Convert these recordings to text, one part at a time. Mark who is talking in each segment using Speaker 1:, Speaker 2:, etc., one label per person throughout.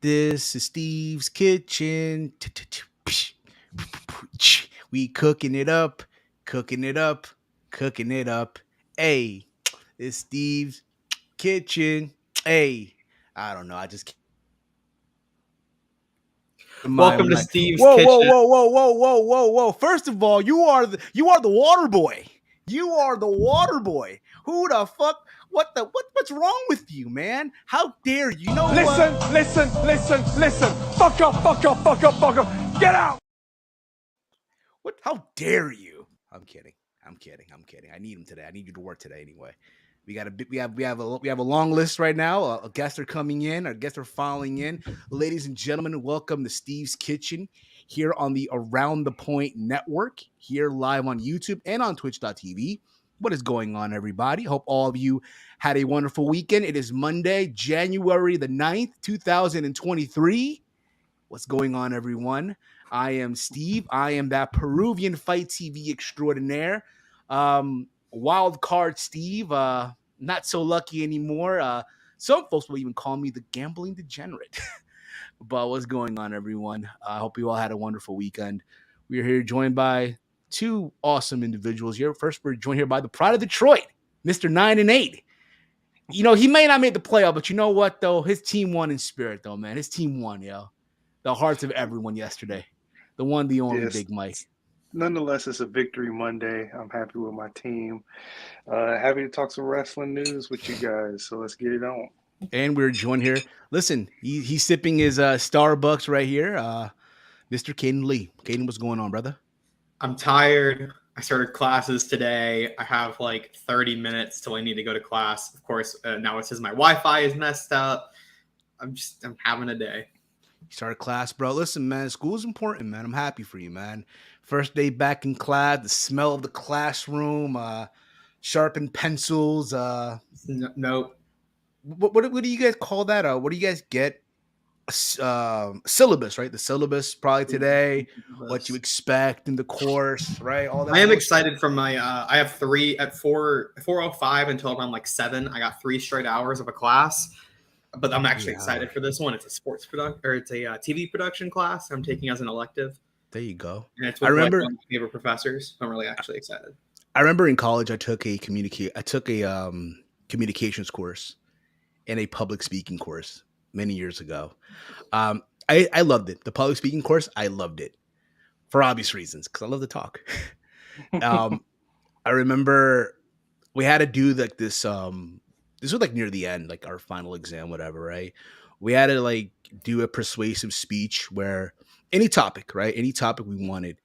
Speaker 1: This is Steve's kitchen. We cooking it up, cooking it up, cooking it up. Hey, it's Steve's kitchen. Hey, I don't know. I just
Speaker 2: Welcome to Steve's
Speaker 1: whoa,
Speaker 2: Kitchen.
Speaker 1: whoa. First of all, you are the water boy. You are the water boy. Who the fuck? What's wrong with you, man? How dare you? You know
Speaker 3: Listen. Fuck up. Get out.
Speaker 1: what? How dare you? I'm kidding. I need him today. I need you to work today anyway. We have a long list right now. Our guests are coming in. Our guests are filing in. Ladies and gentlemen, welcome to Steve's Kitchen here on the Around the Point Network, here live on YouTube and on Twitch.tv. What is going on, everybody? Hope all of you had a wonderful weekend. It is Monday, January the 9th, 2023. What's going on, everyone? I am Steve. I am that Peruvian Fight TV extraordinaire. Wild card Steve. Not so lucky anymore. Some folks will even call me the gambling degenerate. But what's going on, everyone? I hope you all had a wonderful weekend. We are here joined by two awesome individuals here. First, we're joined here by the pride of Detroit, Mr. 9-8. You know, he may not make the playoff, but you know what, though? His team won in spirit, though, man. His team won, yo. The hearts of everyone yesterday. The one, the only,
Speaker 4: Yes.
Speaker 1: Big Mike.
Speaker 4: Nonetheless, it's a victory Monday. I'm happy with my team. Happy to talk some wrestling news with you guys. So let's get it on.
Speaker 1: And we're joined here. Listen, he's sipping his Starbucks right here. Mr. Caden Lee. Caden, what's going on, brother?
Speaker 2: I'm tired. I started classes today. I have like 30 minutes till I need to go to class. Of course, now it says my Wi-Fi is messed up. I'm having a day.
Speaker 1: Start class, bro. Listen, man, school's important, man. I'm happy for you, man. First day back in class, the smell of the classroom, sharpened pencils.
Speaker 2: Nope.
Speaker 1: What do you guys call that? What do you guys get? Syllabus, right? The syllabus probably today. What you expect in the course, right? All that.
Speaker 2: I am excited from my. I have 3 at 4:05 until around like 7. I got 3 straight hours of a class. But I'm actually excited for this one. It's a sports production, or it's a TV production class I'm taking as an elective.
Speaker 1: There you go.
Speaker 2: And it's with one of my favorite professors. I'm really actually excited.
Speaker 1: I remember in college I took a communications course and a public speaking course many years ago. I loved it. The public speaking course, I loved it for obvious reasons because I love to talk. I remember we had to do like this. This was like near the end, like our final exam, whatever, right? We had to like do a persuasive speech where any topic, right? Any topic we wanted.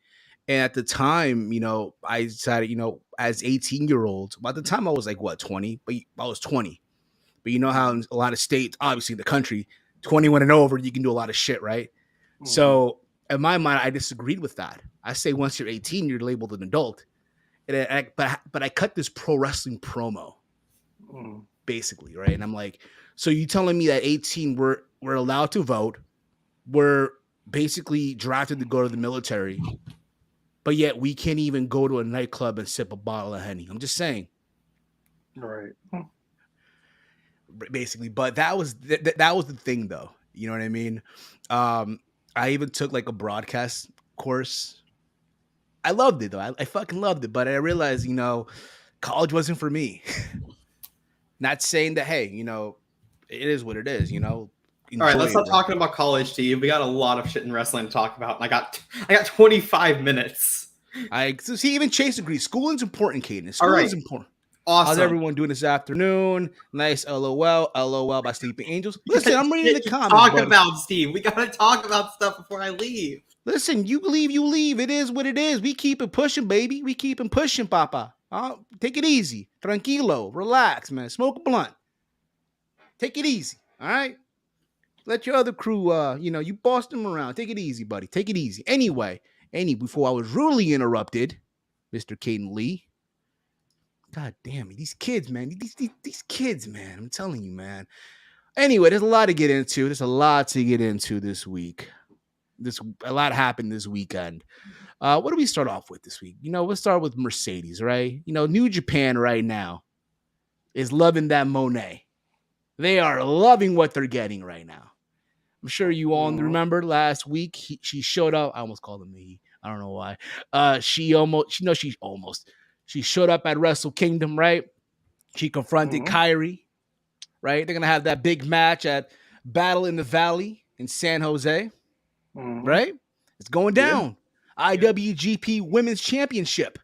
Speaker 1: And at the time, you know, I decided, you know, as 18-year-olds, by the time I was like, what, 20? But I was 20. But you know how in a lot of states, obviously in the country, 21 and over, you can do a lot of shit, right? Mm-hmm. So in my mind, I disagreed with that. I say once you're 18, you're labeled an adult. But I cut this pro wrestling promo. Mm. Basically, right? And I'm like, so you telling me that 18 we're allowed to vote, we're basically drafted to go to the military, but yet we can't even go to a nightclub and sip a bottle of Henny. I'm just saying,
Speaker 4: right?
Speaker 1: Basically, but that was the thing, though. You know what I mean? I even took like a broadcast course. I loved it though. I fucking loved it, but I realized, you know, college wasn't for me. Not saying that, hey, you know, it is what it is, you know.
Speaker 2: All right, let's not talking about college, Steve. We got a lot of shit in wrestling to talk about. I got 25 minutes.
Speaker 1: See, even Chase agrees. Schooling's important, Caden. Schooling's important.
Speaker 2: Awesome.
Speaker 1: How's everyone doing this afternoon? Nice LOL by Sleeping Angels. Listen, I'm reading the comments.
Speaker 2: Talk about, Steve. We gotta talk about stuff before I leave.
Speaker 1: Listen, you leave. It is what it is. We keep it pushing, baby. We keep it pushing, Papa. Take it easy. Tranquilo. Relax, man. Smoke a blunt. Take it easy. All right? Let your other crew, you boss them around. Take it easy, buddy. Take it easy. Anyway, before I was rudely interrupted, Mr. Caden Lee. God damn it. These kids, man. These kids, man. I'm telling you, man. Anyway, there's a lot to get into. This week. A lot happened this weekend. What do we start off with this week? You know, let's start with Mercedes, right? You know, New Japan right now is loving that Moné. They are loving what they're getting right now. I'm sure you all remember last week she showed up. I almost called him he. I don't know why. She showed up at Wrestle Kingdom, right? She confronted Kyrie, right? They're gonna have that big match at Battle in the Valley in San Jose, right? It's going down. IWGP Women's Championship.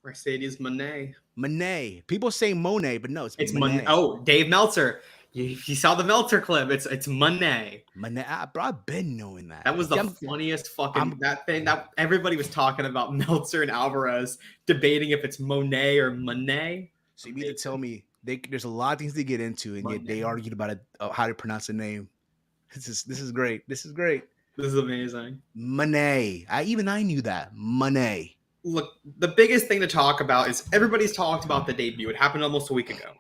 Speaker 2: Mercedes Moné.
Speaker 1: Moné. People say Moné, but no, it's Moné.
Speaker 2: Oh, Dave Meltzer. You saw the Meltzer clip. It's Moné.
Speaker 1: Moné. Bro, I've been knowing that.
Speaker 2: That was the funniest fucking that thing that everybody was talking about Meltzer and Alvarez debating if it's Moné or Moné.
Speaker 1: So you need to tell me there's a lot of things to get into, and yet they argued about it, how to pronounce the name. This is great. This is great.
Speaker 2: This is amazing.
Speaker 1: Moné. I knew that. Moné.
Speaker 2: Look, the biggest thing to talk about is everybody's talked about the debut. It happened almost a week ago.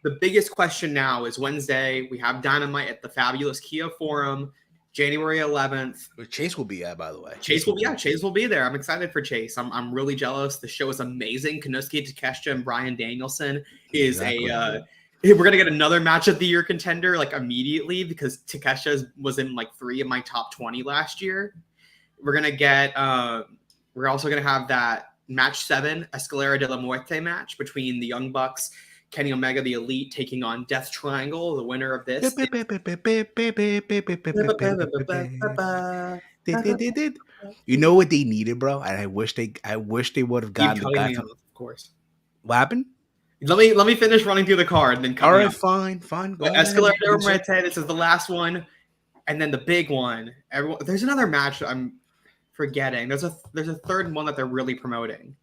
Speaker 2: The biggest question now is Wednesday. We have Dynamite at the fabulous Kia Forum, January 11th.
Speaker 1: Where Chase will be at, by the way.
Speaker 2: Chase will be there. I'm excited for Chase. I'm really jealous. The show is amazing. Konosuke Takeshita and Bryan Danielson is we're gonna get another match of the year contender like immediately because Takeshita was in like 3 of my top 20 last year. We're gonna get we're also gonna have that match 7 Escalera de la Muerte match between the Young Bucks, Kenny Omega, the Elite, taking on Death Triangle. The winner of this.
Speaker 1: You know what they needed, bro? And I wish they would have gotten the back.
Speaker 2: Of course.
Speaker 1: What happened?
Speaker 2: Let me finish running through the card and then come.
Speaker 1: All right, fine. Go
Speaker 2: Escalera de la Muerte. This is the last one, and then the big one. There's another match I'm forgetting. There's a third one that they're really promoting.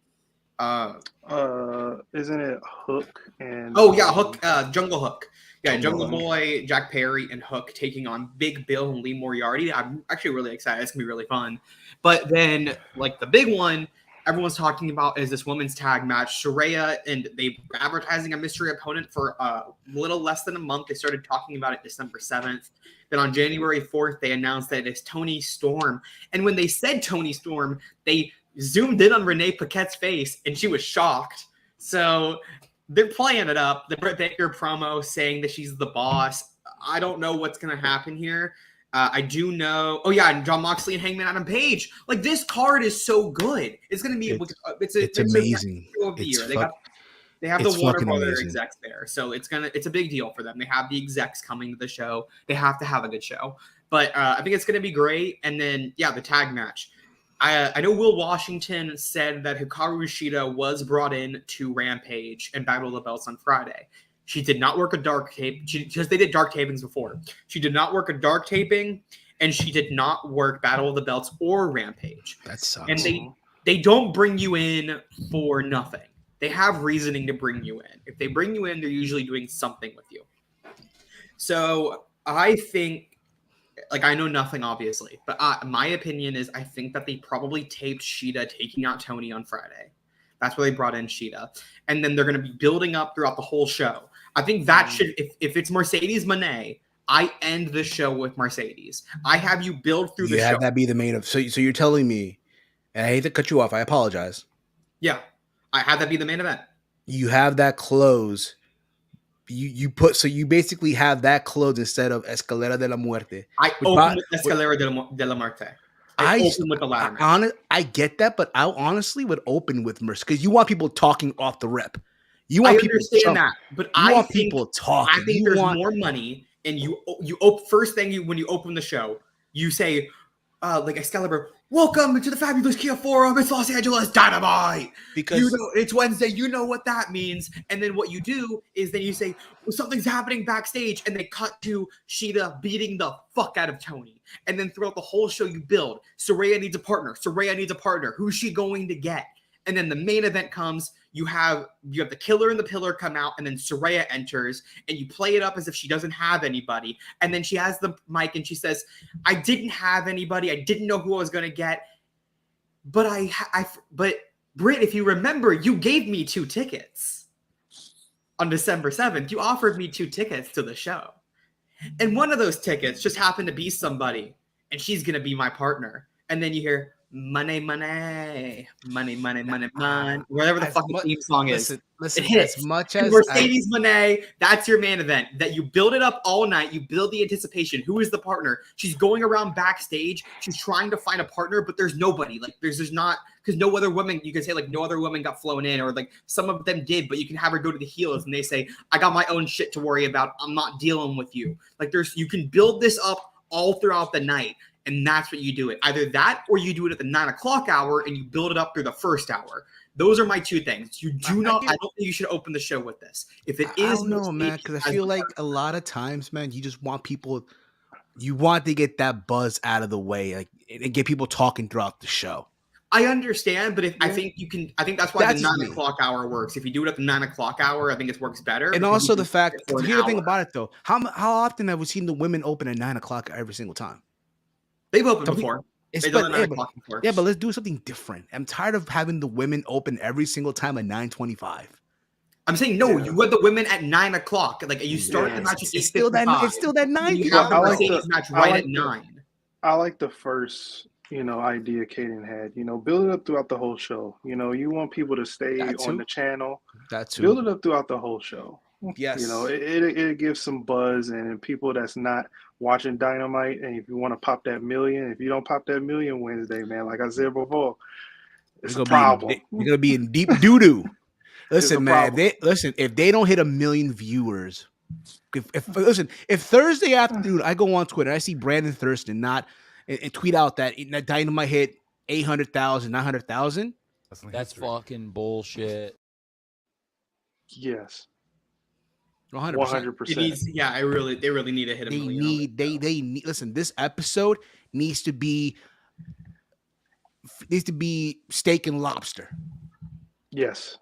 Speaker 4: Isn't it Hook and
Speaker 2: Hook, Jungle Hook. Yeah, Jungle Boy, Jack Perry, and Hook taking on Big Bill and Lee Moriarty. I'm actually really excited. It's gonna be really fun. But then, like the big one, everyone's talking about is this women's tag match. Saraya, and they advertising a mystery opponent for a little less than a month. They started talking about it December 7th. Then on January 4th, they announced that it's Toni Storm. And when they said Toni Storm, they zoomed in on Renee Paquette's face, and she was shocked. So they're playing it up. The Britt Baker promo saying that she's the boss. I don't know what's going to happen here. I do know. Oh yeah, and Jon Moxley and Hangman Adam Page. Like this card is so good. It's going to be. It's
Speaker 1: amazing.
Speaker 2: They have the Warner Brothers execs there, so it's a big deal for them. They have the execs coming to the show. They have to have a good show. But I think it's going to be great. And then the tag match. I know Will Washington said that Hikaru Shida was brought in to Rampage and Battle of the Belts on Friday. She did not work a dark tape because they did dark tapings before. She did not work a dark taping, and she did not work Battle of the Belts or Rampage.
Speaker 1: That sucks.
Speaker 2: And they don't bring you in for nothing. They have reasoning to bring you in. If they bring you in, they're usually doing something with you. So I think. Like, I know nothing, obviously, but my opinion is I think that they probably taped Shida taking out Toni on Friday. That's where they brought in Shida. And then they're going to be building up throughout the whole show. I think that should, if it's Mercedes Moné, I end the show with Mercedes. I have you build through the show. You have
Speaker 1: that be the main of. So you're telling me, and I hate to cut you off, I apologize.
Speaker 2: Yeah, I have that be the main event.
Speaker 1: You have that close. You basically have that close instead of Escalera de la Muerte.
Speaker 2: I open with Escalera de la Muerte. I open with the ladder match.
Speaker 1: I get that, but I honestly would open with Mercy because you want people talking off the rip. You want people
Speaker 2: understand that, but I think
Speaker 1: people talking.
Speaker 2: I think there's more money, and first thing when you open the show, you say like Excalibur, welcome to the fabulous Kia Forum. It's Los Angeles Dynamite. Because it's Wednesday. You know what that means. And then what you do is then you say, well, something's happening backstage. And they cut to Shida beating the fuck out of Toni. And then throughout the whole show, you build. Saraya needs a partner. Saraya needs a partner. Who's she going to get? And then the main event comes. You have the Killer and the Pillar come out, and then Saraya enters, and you play it up as if she doesn't have anybody. And then she has the mic, and she says, "I didn't have anybody. I didn't know who I was going to get, but but Britt, if you remember, you gave me 2 tickets on December 7th. You offered me 2 tickets to the show, and one of those tickets just happened to be somebody, and she's going to be my partner." And then you hear Money, money, money, money, money, money. Whatever the fucking theme song is.
Speaker 1: Listen,
Speaker 2: It hits.
Speaker 1: as much
Speaker 2: And
Speaker 1: as
Speaker 2: Mercedes Moné, that's your main event. That you build it up all night. You build the anticipation. Who is the partner? She's going around backstage. She's trying to find a partner, but there's nobody. Like there's not, because no other women. You can say like no other women got flown in, or like some of them did, but you can have her go to the heels and they say, "I got my own shit to worry about. I'm not dealing with you." Like you can build this up all throughout the night. And that's what you do it. Either that or you do it at the 9 o'clock hour and you build it up through the first hour. Those are my two things. I don't think you should open the show with this. If it is,
Speaker 1: I don't know, man, because I feel like a lot of times, man, you just want people, you want to get that buzz out of the way, like, and get people talking throughout the show.
Speaker 2: I understand, but I think you can. I think that's why the 9 o'clock hour works. If you do it at the 9 o'clock hour, I think it works better.
Speaker 1: And also the fact, here's the thing about it though, how often have we seen the women open at 9 o'clock every single time?
Speaker 2: They've opened before.
Speaker 1: Yeah, but let's do something different. I'm tired of having the women open every single time at 9:25.
Speaker 2: I'm saying no. You had the women at 9 o'clock. Like you start the match at 8:55.
Speaker 1: It's still that 9.
Speaker 2: You have the Mercedes match right at 9.
Speaker 4: I like the first, idea Kaden had. Build it up throughout the whole show. You want people to stay on the channel.
Speaker 1: That's
Speaker 4: build it up throughout the whole show.
Speaker 1: Yes.
Speaker 4: It gives some buzz, and people that's not watching Dynamite, and if you want to pop that million, if you don't pop that million Wednesday, man, like I said before, it's a problem.
Speaker 1: You're gonna be in deep doo-doo. Listen, man, if they don't hit 1 million viewers, if Thursday afternoon I go on Twitter, I see Brandon Thurston and tweet out that Dynamite hit 800,000, 900,000.
Speaker 5: That's fucking bullshit.
Speaker 4: Yes.
Speaker 1: 100%.
Speaker 2: They really need to hit a million.
Speaker 1: They need. Listen, this episode needs to be steak and lobster.
Speaker 4: Yes.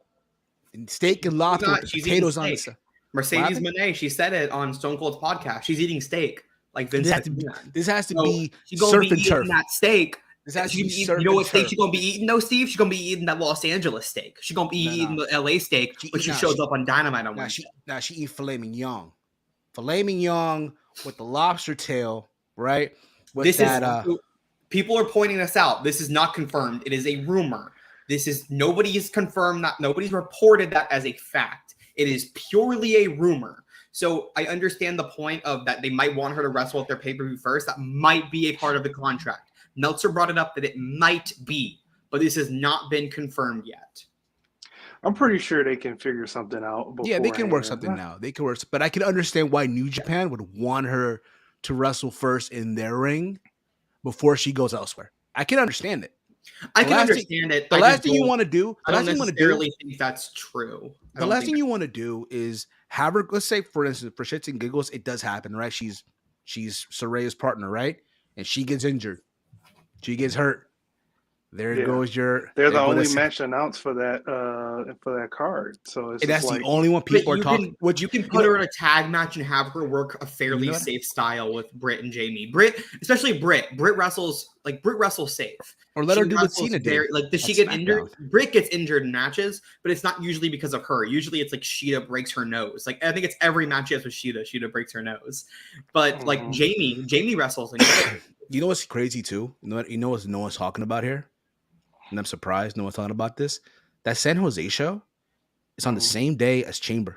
Speaker 1: And steak and lobster with potatoes on it.
Speaker 2: Mercedes Moné, she said it on Stone Cold's podcast. She's eating steak. Like Vince.
Speaker 1: This has to be
Speaker 2: surf and turf. That steak.
Speaker 1: You
Speaker 2: know what steak she's gonna be eating though, Steve? She's gonna be eating that Los Angeles steak. She's gonna be eating the LA steak, but she shows up on Dynamite on Wednesday.
Speaker 1: She eat filet mignon with the lobster tail, right?
Speaker 2: People are pointing this out. This is not confirmed. It is a rumor. Nobody has confirmed that. Nobody's reported that as a fact. It is purely a rumor. So I understand the point of that they might want her to wrestle at their pay-per-view first. That might be a part of the contract. Meltzer brought it up that it might be, but this has not been confirmed yet.
Speaker 4: I'm pretty sure they can figure something out.
Speaker 1: Yeah, they can work something out. They can work, but I can understand why New Japan would want her to wrestle first in their ring before she goes elsewhere. I can understand it.
Speaker 2: I can understand it.
Speaker 1: The last thing you want to do,
Speaker 2: I don't necessarily think that's true.
Speaker 1: The last thing you want to do is have her. Let's say, for instance, for shits and giggles, it does happen, right? She's Saraya's partner, right? And she gets injured. She gets hurt. There goes your.
Speaker 4: They're the only match announced for that card. So
Speaker 1: that's the only one people are talking.
Speaker 2: You can put her in a tag match and have her work a fairly safe style with Britt and Jamie. Especially Britt. Britt wrestles safe.
Speaker 1: Or let her do what Cena did.
Speaker 2: Does she get injured? Britt gets injured in matches, but it's not usually because of her. Usually it's like Sheeta breaks her nose. Like I think it's every match she has with Sheeta. Sheeta breaks her nose. But like Jamie wrestles.
Speaker 1: You know what's crazy too? You know what no one's talking about here? And I'm surprised no one's talking about this. That San Jose show is on the same day as Chamber.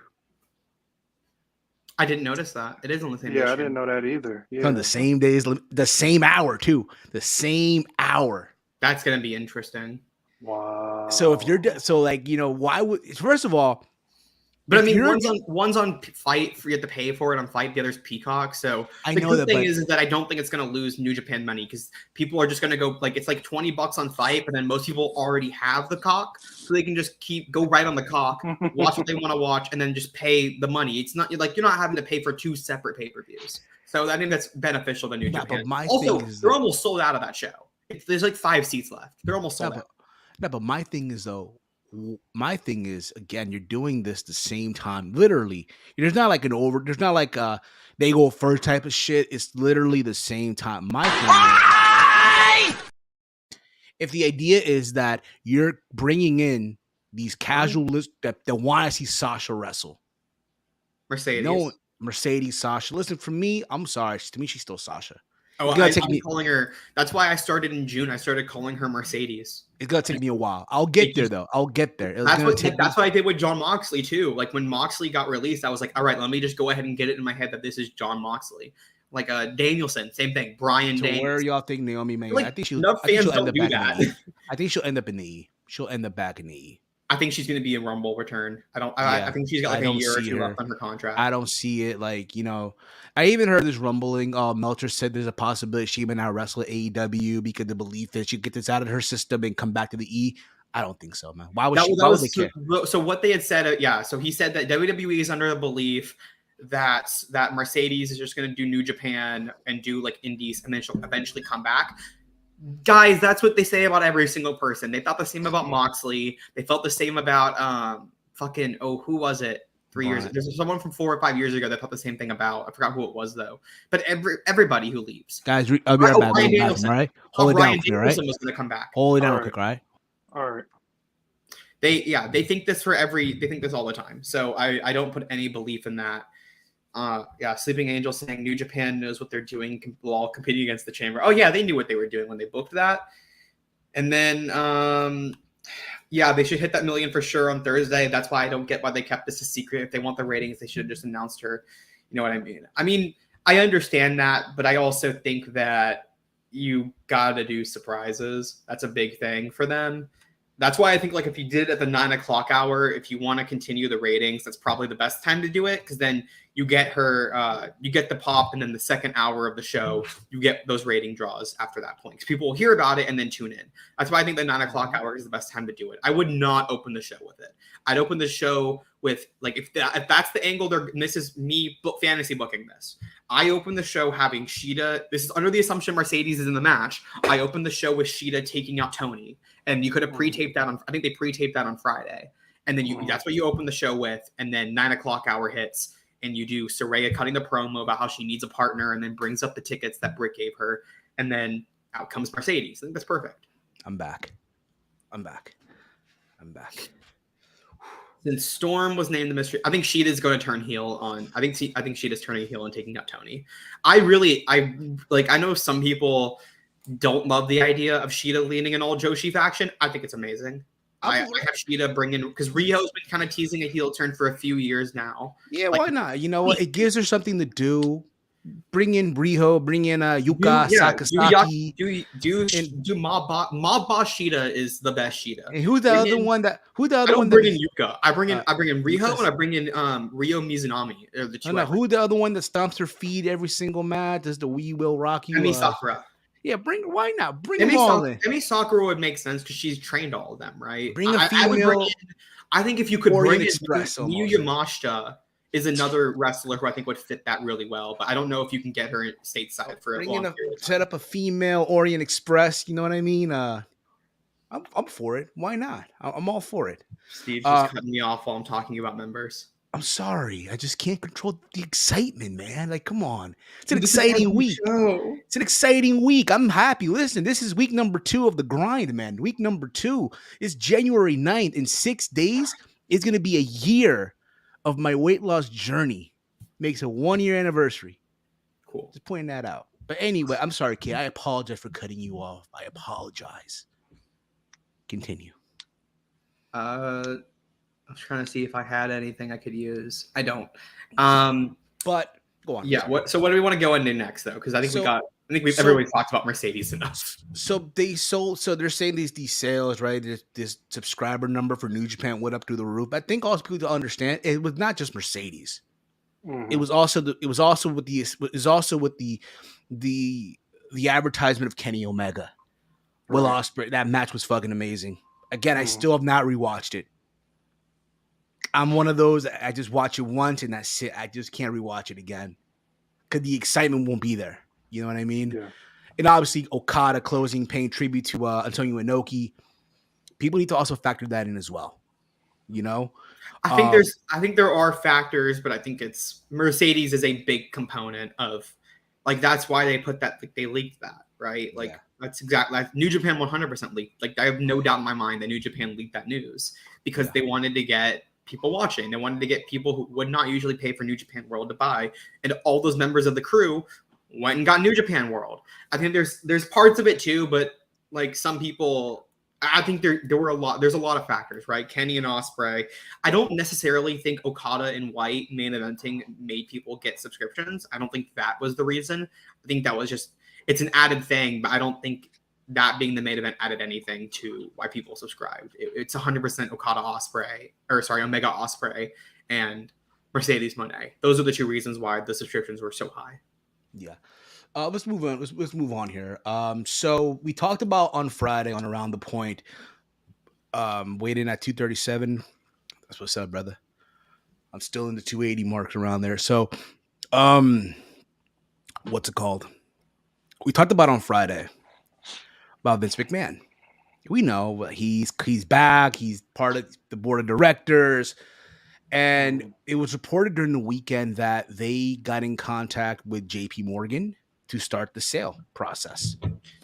Speaker 2: I didn't notice that. It is on the same day.
Speaker 4: Yeah, I didn't know that either. Yeah.
Speaker 1: It's on the same day as the same hour too. The same hour.
Speaker 2: That's gonna be interesting.
Speaker 4: Wow.
Speaker 1: So if you're why would first of all?
Speaker 2: But I mean, one's on Fight. You have to pay for it on Fight. The other's Peacock. So the good thing is that I don't think it's going to lose New Japan money because people are just going to go it's like $20 on Fight, but then most people already have the cock, so they can just go right on the cock, watch what they want to watch, and then just pay the money. It's not like you're not having to pay for 2 separate pay-per-views. So I think that's beneficial to New Japan. Also, they're almost sold out of that show. There's like 5 seats left. They're almost sold out.
Speaker 1: No, but my thing is again, you're doing this the same time. Literally, there's not like they go first type of shit. It's literally the same time. My thing is, if the idea is that you're bringing in these casualists that want to see Sasha wrestle,
Speaker 2: Mercedes
Speaker 1: Sasha. Listen, for me, I'm sorry. To me, she's still Sasha.
Speaker 2: Oh,
Speaker 1: It's gonna take
Speaker 2: I'm
Speaker 1: me.
Speaker 2: calling her. That's why I started in June. I started calling her Mercedes.
Speaker 1: It's gonna take me a while. I'll get there though. I'll get there. It's
Speaker 2: That's
Speaker 1: gonna
Speaker 2: what
Speaker 1: take
Speaker 2: that's what I did with John Moxley too. Like when Moxley got released, I was like, all right, let me just go ahead and get it in my head that this is John Moxley. Like Danielson, same thing. Brian
Speaker 1: So
Speaker 2: Danielson.
Speaker 1: where y'all think Naomi may?
Speaker 2: Like,
Speaker 1: I think she'll
Speaker 2: don't
Speaker 1: end up
Speaker 2: do
Speaker 1: back
Speaker 2: that.
Speaker 1: in the E. I think she'll end up in the E. She'll end up back in the E.
Speaker 2: I think she's going to be a Rumble return. I think she's got like a year or two left on her contract.
Speaker 1: I don't see it. Like, I even heard this rumbling. Meltzer said there's a possibility she may now wrestle at AEW because the belief that she could get this out of her system and come back to the E. I don't think so, man. Why would they care?
Speaker 2: So what they had said, so he said that WWE is under the belief that Mercedes is just going to do New Japan and do like indies, and then she'll eventually come back. Guys, that's what they say about every single person. They thought the same about Moxley. They felt the same about who was it? 3 years. There's someone from 4 or 5 years ago that thought the same thing about. I forgot who it was though. But everybody who leaves.
Speaker 1: Guys, I'll be right back.
Speaker 2: Brian Danielson.
Speaker 1: Right? Hold it down,
Speaker 2: Brian
Speaker 1: right?
Speaker 2: Danielson was going to come back.
Speaker 1: Hold it down, quick, right?
Speaker 4: All right.
Speaker 2: They think this they think this all the time. So I don't put any belief in that. Sleeping Angel saying New Japan knows what they're doing while competing against the Chamber. Oh yeah, they knew what they were doing when they booked that. And then they should hit that million for sure on Thursday. That's why I don't get why they kept this a secret. If they want the ratings, they should have just announced her. You know what I mean? I mean, I understand that, but I also think that you gotta do surprises. That's a big thing for them. That's why I think like if you did it at the 9 o'clock hour, if you want to continue the ratings, that's probably the best time to do it, because then you get her, you get the pop, and then the second hour of the show, you get those rating draws after that point. Because people will hear about it and then tune in. That's why I think the 9 o'clock hour is the best time to do it. I would not open the show with it. I'd open the show with like if that's the angle and this is me fantasy booking this. I open the show having Shida. This is under the assumption Mercedes is in the match. I open the show with Shida taking out Tony. And you could have pre-taped that I think they pre-taped that on Friday. And then that's what you open the show with. And then 9 o'clock hour hits and you do Saraya cutting the promo about how she needs a partner and then brings up the tickets that Britt gave her. And then out comes Mercedes. I think that's perfect.
Speaker 1: I'm back.
Speaker 2: Since Storm was named the mystery, I think Sheeta's going to turn heel on. I think Sheeta's turning heel and taking out Tony. I know some people don't love the idea of Shida leading an all Joshi faction. I think it's amazing. I have Shida bring in, because Rio's been kind of teasing a heel turn for a few years now.
Speaker 1: Yeah, why not? You know what? It gives her something to do. Bring in Riho, bring in Yuka Sakazaki.
Speaker 2: Do Mob Boss Shida is the best Shida.
Speaker 1: And who's the other one?
Speaker 2: I bring in Yuka. I bring in Riho and I bring in Ryo Mizunami. The two.
Speaker 1: Who the other one that stomps her feet every single match? Does the We Will Rock You?
Speaker 2: Emi Sakura.
Speaker 1: Yeah, why not? Bring them all in.
Speaker 2: Emi Sakura would make sense because she's trained all of them, right?
Speaker 1: Bring a female.
Speaker 2: I think if you could bring in Miyu
Speaker 1: Yamashita
Speaker 2: is another wrestler who I think would fit that really well, but I don't know if you can get her stateside for a long period of time.
Speaker 1: Set up a female Orient Express. You know what I mean? I'm for it. Why not? I'm all for it.
Speaker 2: Steve's just cutting me off while I'm talking about members.
Speaker 1: I'm sorry. I just can't control the excitement, man. Like, come on. It's an exciting week. It's an exciting week. I'm happy. Listen, this is week number 2 of the grind, man. Week number 2 is January 9th. In 6 days, it's going to be a year of my weight loss journey. Makes a 1-year anniversary.
Speaker 2: Cool.
Speaker 1: Just pointing that out. But anyway, I'm sorry, kid. I apologize for cutting you off. I apologize. Continue.
Speaker 2: I was trying to see if I had anything I could use. I don't.
Speaker 1: But go on.
Speaker 2: Yeah. What do we want to go into next though? Because I think everybody talked about Mercedes enough.
Speaker 1: So they're saying these sales, right? This subscriber number for New Japan went up through the roof. I think also people to understand it was not just Mercedes. Mm-hmm. It was also with the advertisement of Kenny Omega. Right. Will Ospreay. That match was fucking amazing. Again, I still have not rewatched it. I'm one of those, I just watch it once and that's it. I just can't rewatch it again because the excitement won't be there. You know what I mean? Yeah. And obviously, Okada closing, paying tribute to Antonio Inoki. People need to also factor that in as well. You know?
Speaker 2: I think there are factors, but I think it's Mercedes is a big component of, like, that's why they put that, like, they leaked that, right? Like, yeah. That's exactly, like, New Japan 100% leaked. Like, I have no doubt in my mind that New Japan leaked that news because they wanted to get people watching. They wanted to get people who would not usually pay for New Japan World to buy. And all those members of the crew went and got New Japan World. I think there's parts of it too, but like some people, I think there's a lot of factors, right? Kenny and Ospreay. I don't necessarily think Okada and White main eventing made people get subscriptions. I don't think that was the reason. I think that was just, it's an added thing, but I don't think that being the main event added anything to why people subscribed. It's 100% Omega Ospreay and Mercedes Moné. Those are the two reasons why the subscriptions were so high.
Speaker 1: Yeah. Let's move on. Let's move on here. So we talked about on Friday on Around the Point, waiting at 237. That's what's up, brother. I'm still in the 280 mark around there. So, what's it called? We talked about on Friday about Vince McMahon. We know he's back. He's part of the board of directors. And it was reported during the weekend that they got in contact with JP Morgan to start the sale process.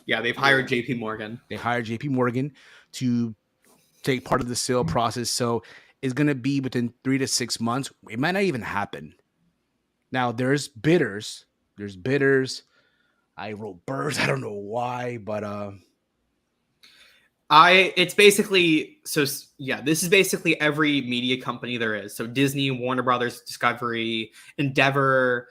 Speaker 2: Yeah, they've hired JP Morgan.
Speaker 1: They hired JP Morgan to take part of the sale process. So it's going to be within 3 to 6 months. It might not even happen. Now, there's bidders. I wrote birds. I don't know why, but
Speaker 2: it's basically, this is basically every media company there is. So Disney, Warner Brothers, Discovery, Endeavor.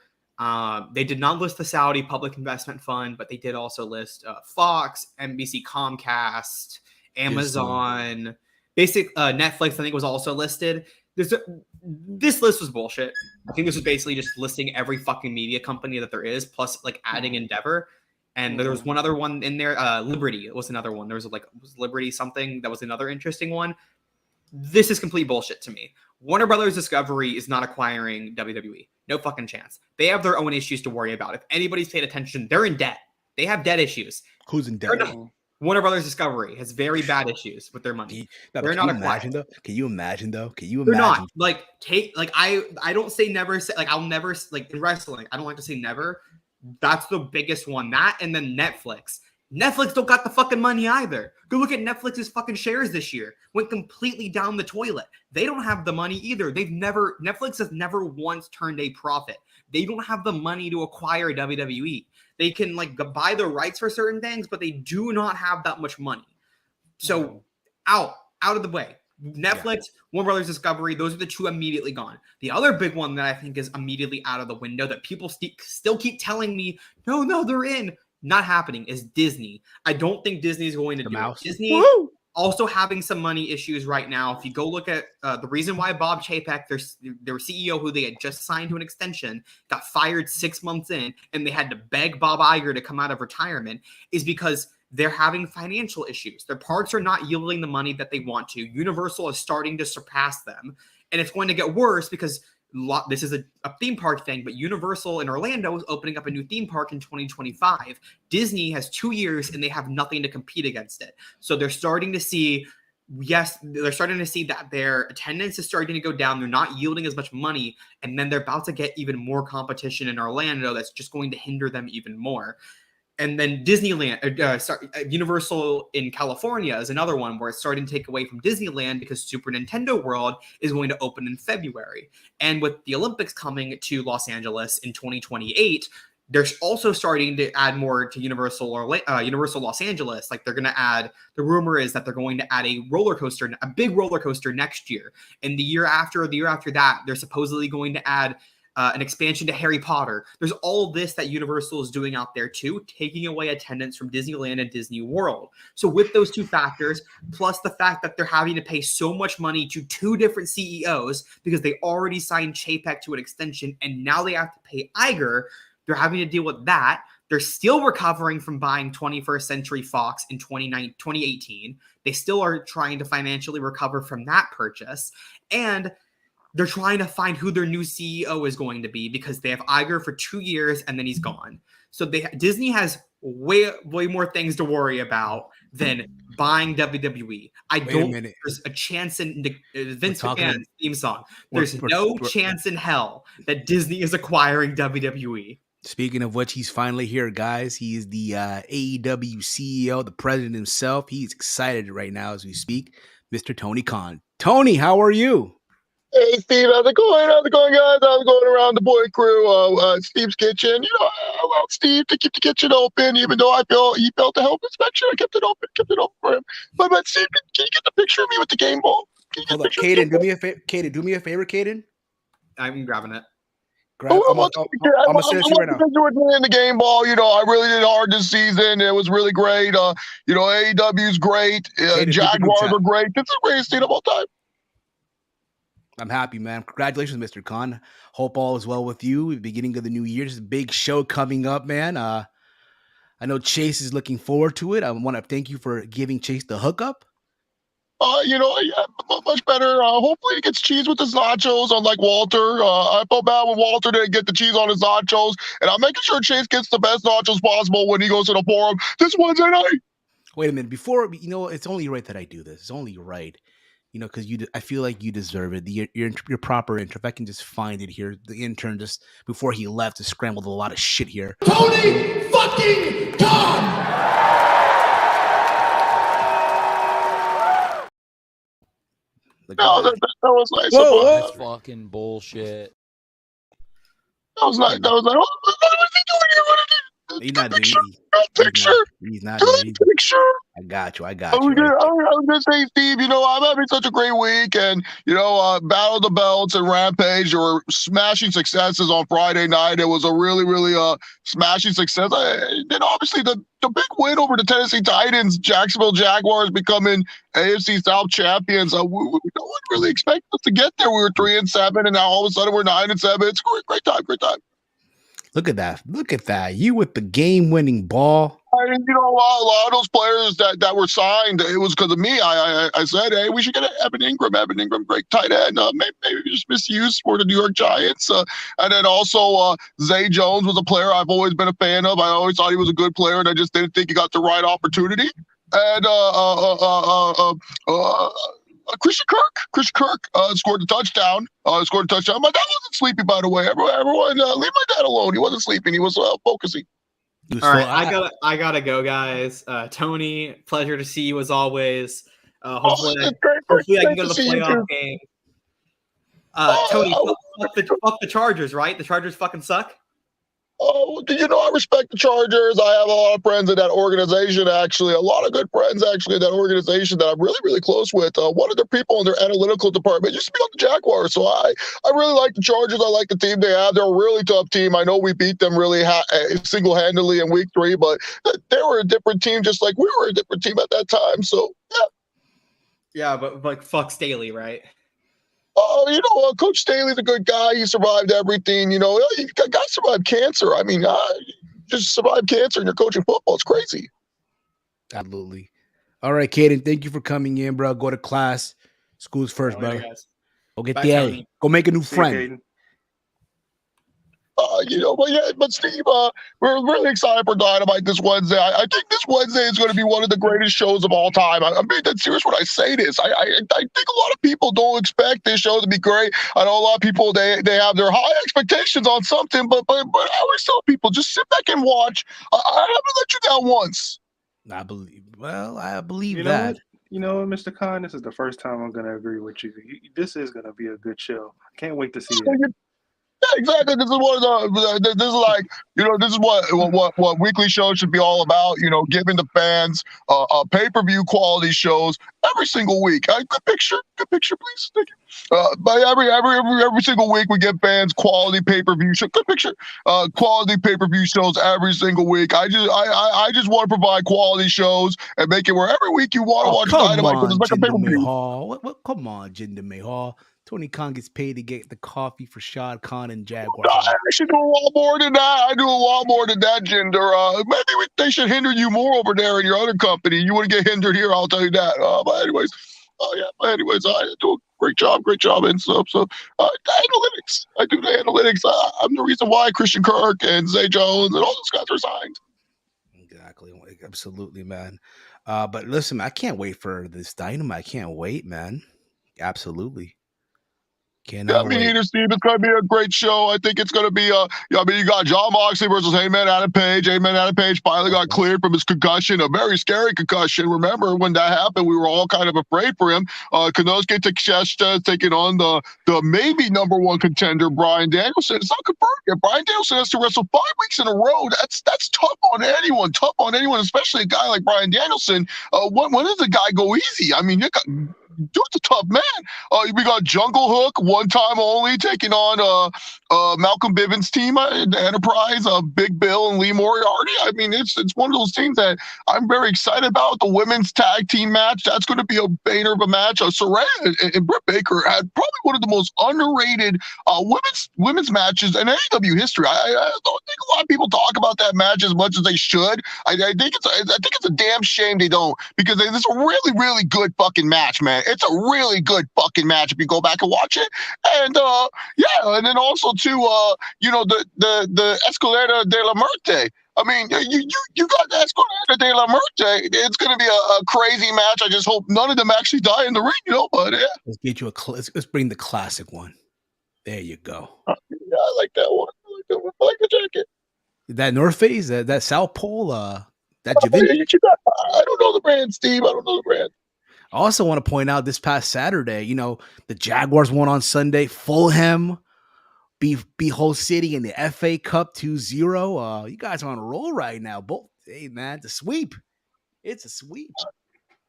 Speaker 2: They did not list the Saudi Public Investment Fund, but they did also list Fox, NBC, Comcast, Amazon, Netflix. I think was also listed. This list was bullshit. I think this was basically just listing every fucking media company that there is, plus like adding Endeavor. And there was one other one in there. Liberty was another one. There was was Liberty something that was another interesting one. This is complete bullshit to me. Warner Brothers Discovery is not acquiring WWE. No fucking chance. They have their own issues to worry about. If anybody's paid attention, they're in debt. They have debt issues.
Speaker 1: Who's in debt?
Speaker 2: Warner Brothers Discovery has very bad issues with their money. They're not acquiring.
Speaker 1: Can you imagine though?
Speaker 2: They're not. I don't say never. I'll never in wrestling. I don't like to say never. That's the biggest one. That and then Netflix. Netflix don't got the fucking money either. Go look at Netflix's fucking shares this year. Went completely down the toilet. They don't have the money either. Netflix has never once turned a profit. They don't have the money to acquire WWE. They can buy the rights for certain things, but they do not have that much money. So out of the way. Netflix, Warner Brothers Discovery, those are the two immediately gone. The other big one that I think is immediately out of the window that people still keep telling me, no, they're in. Not happening is Disney. I don't think Disney is going to do it. Disney also having some money issues right now. If you go look at the reason why Bob Chapek, their CEO, who they had just signed to an extension, got fired 6 months in, and they had to beg Bob Iger to come out of retirement, is because they're having financial issues. Their parks are not yielding the money that they want to. Universal is starting to surpass them, and it's going to get worse because this is a theme park thing, but Universal in Orlando is opening up a new theme park in 2025. Disney has 2 years and they have nothing to compete against it. So they're starting to see, that their attendance is starting to go down. They're not yielding as much money. And then they're about to get even more competition in Orlando that's just going to hinder them even more. And then Universal in California is another one where it's starting to take away from Disneyland because Super Nintendo World is going to open in February. And with the Olympics coming to Los Angeles in 2028, they're also starting to add more to Universal Los Angeles. Like they're going to add, the rumor is that they're going to add a big roller coaster next year. And the year after that, they're supposedly going to add an expansion to Harry Potter. There's all this that Universal is doing out there too, taking away attendance from Disneyland and Disney World. So with those two factors, plus the fact that they're having to pay so much money to two different CEOs because they already signed Chapek to an extension and now they have to pay Iger, they're having to deal with that. They're still recovering from buying 21st Century Fox in 2018. They still are trying to financially recover from that purchase. And they're trying to find who their new CEO is going to be because they have Iger for 2 years and then he's gone. So Disney has way more things to worry about than buying WWE. There's a chance in Vince McMahon's theme song. There's no chance in hell that Disney is acquiring WWE.
Speaker 1: Speaking of which, he's finally here, guys. He is the AEW CEO, the president himself. He's excited right now as we speak. Mr. Tony Khan. Tony, how are you?
Speaker 6: Hey, Steve, how's it going? How's it going, guys? How's it going around the boy crew? Steve's Kitchen. out Steve to keep the kitchen open, even though he felt the health inspection. I kept it open for him. But Steve, can you get the picture of me with the game ball?
Speaker 1: Hold up, Caden, do me a favor. Caden, do me a favor, Caden.
Speaker 2: I'm grabbing it.
Speaker 1: I'm gonna send it to you right now.
Speaker 6: In the game ball, I really did hard this season. It was really great. AEW's great. Jaguars are great. It's the greatest team of all time.
Speaker 1: I'm happy, man. Congratulations, Mr. Khan. Hope all is well with you. Beginning of the new year. There's a big show coming up, man. I know Chase is looking forward to it. I want to thank you for giving Chase the hookup.
Speaker 6: Much better. Hopefully he gets cheese with his nachos, unlike Walter. I felt bad when Walter didn't get the cheese on his nachos, and I'm making sure Chase gets the best nachos possible when he goes to the forum this Wednesday night.
Speaker 1: Wait a minute. Before, it's only right that I do this. It's only right, because I feel like you deserve it. Your proper intro. If I can just find it here. The intern just before he left just scrambled a lot of shit here.
Speaker 7: Tony fucking Khan!
Speaker 6: No, that was nice.
Speaker 5: Whoa. That's fucking bullshit.
Speaker 6: That was nice. What is he doing here?
Speaker 1: He's not doing
Speaker 6: picture.
Speaker 1: He's not
Speaker 6: doing picture.
Speaker 1: I got you.
Speaker 6: I was gonna say, Steve, I'm having such a great week, and Battle of the Belts and Rampage were smashing successes on Friday night. It was a really, really smashing success. Then obviously the big win over the Tennessee Titans, Jacksonville Jaguars becoming AFC South champions. No one really expected us to get there. We were 3-7, and now all of a sudden we're 9-7. It's a great time.
Speaker 1: Look at that. You with the game-winning ball.
Speaker 6: A lot of those players that were signed, it was because of me. I said, hey, we should get Evan Ingram. Evan Ingram, great tight end. Maybe just misuse for the New York Giants. And then also Zay Jones was a player I've always been a fan of. I always thought he was a good player, and I just didn't think he got the right opportunity. And Christian Kirk scored a touchdown. My dad wasn't sleepy, by the way. Everyone, leave my dad alone. He wasn't sleeping. He was focusing.
Speaker 2: All right, I gotta go, guys. Tony, pleasure to see you as always. Hopefully I can go to the playoff game. Tony, fuck the Chargers, right? The Chargers fucking suck.
Speaker 6: Oh, I respect the Chargers. I have a lot of friends in that organization, actually. A lot of good friends, actually, in that organization that I'm really, really close with. One of their people in their analytical department used to be on the Jaguars. So I really like the Chargers. I like the team they have. They're a really tough team. I know we beat them really single-handedly in week 3, but they were a different team, just like we were a different team at that time. So, yeah.
Speaker 2: Yeah, but fuck Staley, right?
Speaker 6: Coach Staley's a good guy. He survived everything. Guys survived cancer. I mean, just survived cancer and you're coaching football. It's crazy.
Speaker 1: Absolutely. All right, Caden, thank you for coming in, bro. Go to class. School's first, bro. Go get the A. Go make a new friend. But Steve, we're really excited for Dynamite this Wednesday. I think this Wednesday is going to be one of the greatest shows of all time. I'm being that serious when I say this. I think a lot of people don't expect this show to be great. I know a lot of people, they have their high expectations on something, but I always tell people, just sit back and watch. I haven't let you down once. I believe that.
Speaker 4: Mr. Khan, this is the first time I'm going to agree with you. This is going to be a good show. I can't wait to see it.
Speaker 6: Yeah, exactly. This is what weekly shows should be all about. Giving the fans pay-per-view quality shows every single week. Good picture, please. Thank you. But every single week we give fans quality pay-per-view show. Good picture. Quality pay-per-view shows every single week. I just want to provide quality shows and make it where every week you want to watch Dynamite because it's like a pay-per-view.
Speaker 1: Come on, Jinder Mahal. Tony Khan gets paid to get the coffee for Shad Khan and Jaguar.
Speaker 6: I should do a lot more than that. I do a lot more than that, Jinder. Maybe they should hinder you more over there in your other company. You wouldn't get hindered here, I'll tell you that. But anyways, I do a great job and stuff. So the analytics, I do the analytics. I'm the reason why Christian Kirk and Zay Jones and all those guys are signed.
Speaker 1: Exactly. Absolutely, man. But listen, I can't wait for this Dynamite. I can't wait, man. Absolutely.
Speaker 6: Yeah, me neither, Steve. It's going to be a great show. I think it's going to be you got John Moxley versus Heyman Adam Page. Heyman Adam Page finally got cleared from his concussion, a very scary concussion. Remember when that happened, we were all kind of afraid for him. Konosuke Takeshita taking on the maybe #1 contender, Bryan Danielson. It's not confirmed yet. Bryan Danielson has to wrestle 5 weeks in a row. That's tough on anyone. Tough on anyone, especially a guy like Bryan Danielson. When does the guy go easy? I mean, dude's a tough man. We got Jungle Hook, one time only, taking on Malcolm Bivens' team, the Enterprise, Big Bill and Lee Moriarty. I mean, it's one of those things that I'm very excited about. The women's tag team match, that's going to be a banger of a match. Saraya and Britt Baker had probably one of the most underrated women's matches in AEW history. I don't think a lot of people talk about that match as much as they should. I think it's a damn shame they don't, because it's a really, really good fucking match, man. It's a really good fucking match if you go back and watch it. And and then also too, the Escalera de la Muerte. I mean, you got the Escalera de la Muerte. It's going to be a crazy match. I just hope none of them actually die in the ring, But yeah,
Speaker 1: let's get you let's bring the classic one. There you go.
Speaker 6: Yeah, I like that one. I like the jacket.
Speaker 1: That North Face, that South Pole, that
Speaker 6: Javinci. I don't know the brand, Steve. I don't know the brand.
Speaker 1: I also want to point out this past Saturday, the Jaguars won on Sunday. Fulham beat Hull City in the FA Cup 2-0. You guys are on a roll right now. Hey, man, it's a sweep. It's a sweep.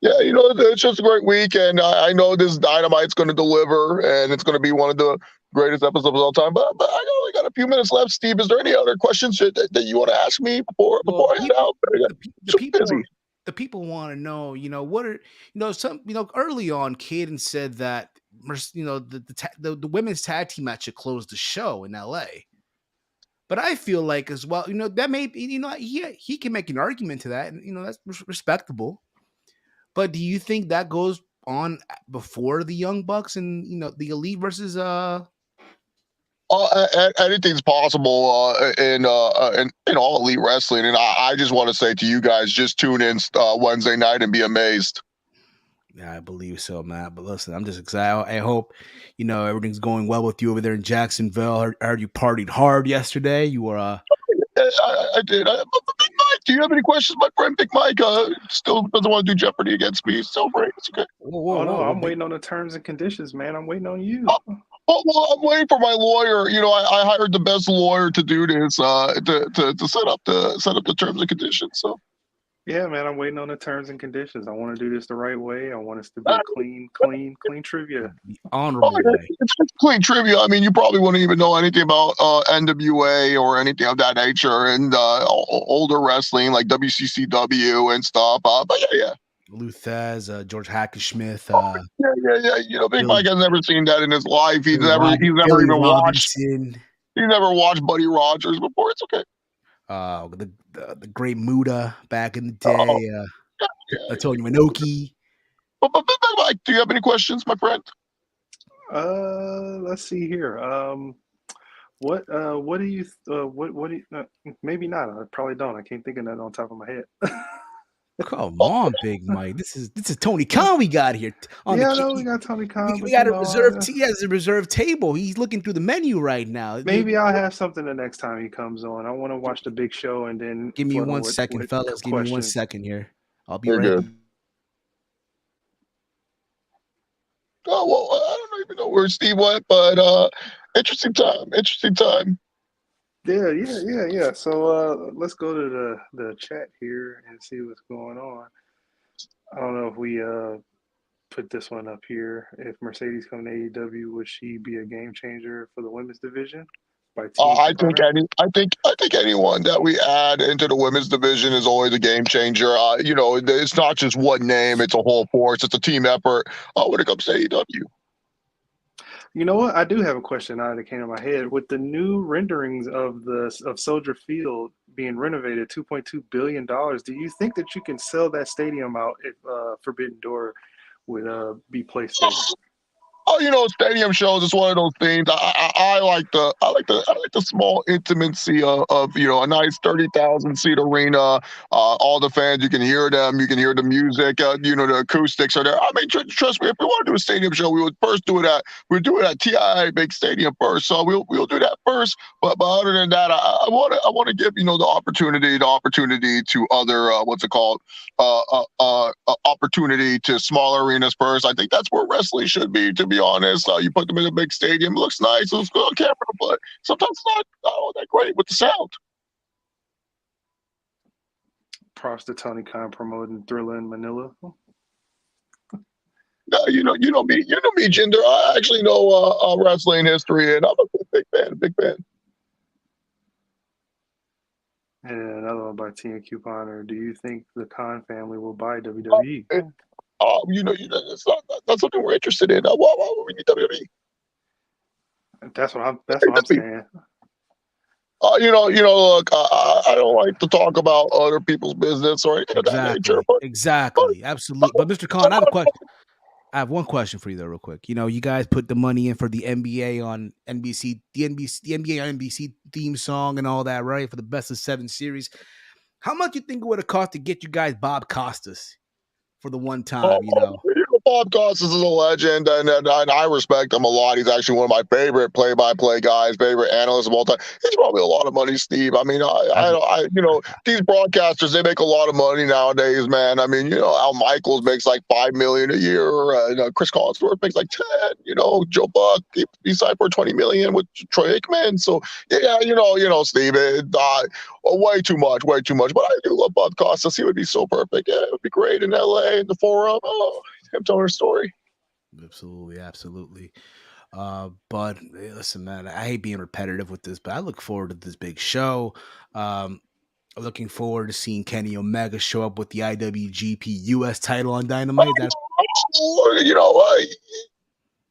Speaker 6: Yeah, it's just a great week, and I know this Dynamite's going to deliver, and it's going to be one of the greatest episodes of all time. But I only got a few minutes left, Steve. Is there any other questions that you want to ask me before I head out?
Speaker 1: The people want to know, what are, early on, Caden said that, the women's tag team match should close the show in LA. But I feel like as well, that may be, he can make an argument to that, and, that's respectable. But do you think that goes on before the Young Bucks and, the Elite versus,
Speaker 6: anything's possible in all elite wrestling, and I just want to say to you guys, just tune in Wednesday night and be amazed.
Speaker 1: Yeah, I believe so, man. But listen, I'm just excited. I hope everything's going well with you over there in Jacksonville. I heard you partied hard yesterday. You were
Speaker 6: I did. Big Mike, do you have any questions, my friend? Big Mike still doesn't want to do Jeopardy against me. It's so great. It's okay.
Speaker 4: No, I'm waiting on the terms and conditions, man. I'm waiting on you.
Speaker 6: Well, I'm waiting for my lawyer. I hired the best lawyer to do this, to set up the terms and conditions. So,
Speaker 4: yeah, man, I'm waiting on the terms and conditions. I want to do this the right way. I want us to be a clean trivia.
Speaker 1: Honorable way.
Speaker 6: It's clean trivia. I mean, you probably wouldn't even know anything about NWA or anything of that nature, and older wrestling like WCCW and stuff. But yeah.
Speaker 1: Luthez, George Hackenschmidt.
Speaker 6: Yeah. Big Mike has never seen that in his life. He's never even watched. He never watched Buddy Rogers before. It's okay.
Speaker 1: The great Muda back in the day. Antonio Inoki.
Speaker 6: But Big Mike, do you have any questions, my friend?
Speaker 4: Let's see here. What do you? Maybe not. I probably don't. I can't think of that on top of my head.
Speaker 1: Come on, Big Mike. This is Tony Khan we got here.
Speaker 4: I know we got Tony Khan.
Speaker 1: We got a reserve. He has a reserve table. He's looking through the menu right now.
Speaker 4: Maybe I'll have something the next time he comes on. I want to watch the big show and then.
Speaker 1: Give me 1 second, fellas. Give me 1 second here. I'll be right.
Speaker 6: Oh well, I don't even know where Steve went, but interesting time.
Speaker 4: Yeah. So let's go to the chat here and see what's going on. I don't know if we put this one up here. If Mercedes come to AEW, would she be a game changer for the women's division?
Speaker 6: I think anyone that we add into the women's division is always a game changer. It's not just one name; it's a whole force. It's a team effort when it comes to AEW.
Speaker 4: You know what? I do have a question now that came to my head. With the new renderings of Soldier Field being renovated, $2.2 billion, do you think that you can sell that stadium out if Forbidden Door would be placed there?
Speaker 6: stadium shows is one of those things. I like the small intimacy of a nice 30,000 seat arena. All the fans, you can hear them, you can hear the music. The acoustics are there. I mean, trust me, if we want to do a stadium show, we would do it at TIA big stadium first. So we'll do that first. But other than that, I want to give the opportunity to other what's it called opportunity to smaller arenas first. I think that's where wrestling should be, to be honest. You put them in a big stadium, it looks nice, it looks good on camera, but sometimes it's not all that great with the sound.
Speaker 4: Props to Tony Khan promoting Thriller in Manila.
Speaker 6: You know me, Jinder. I actually know wrestling history, and I'm a big fan.
Speaker 4: And another one by Tina Couponer. Do you think the Khan family will buy WWE?
Speaker 6: That's something we're interested in. Why would we need WWE?
Speaker 4: That's what I'm saying.
Speaker 6: Look, I don't like to talk about other people's business or anything of that nature.
Speaker 1: Exactly. Absolutely. But Mr. Khan, I have a question. I have one question for you though, real quick. You guys put the money in for the NBA on NBC, the NBA on NBC theme song and all that, right? For the best of 7 series. How much you think it would have cost to get you guys Bob Costas for the one time,
Speaker 6: Bob Costas is a legend, and I respect him a lot. He's actually one of my favorite play-by-play guys, favorite analysts of all time. He's probably a lot of money, Steve. I mean, these broadcasters, they make a lot of money nowadays, man. I mean, Al Michaels makes like $5 million a year. Chris Collinsworth makes like 10. Joe Buck, he signed for $20 million with Troy Aikman. So yeah, Steve, way too much. But I do love Bob Costas. He would be so perfect. Yeah, it would be great in LA in the Forum. Oh, him telling her story.
Speaker 1: Absolutely. But hey, listen, man, I hate being repetitive with this, but I look forward to this big show. Looking forward to seeing Kenny Omega show up with the IWGP US title on Dynamite.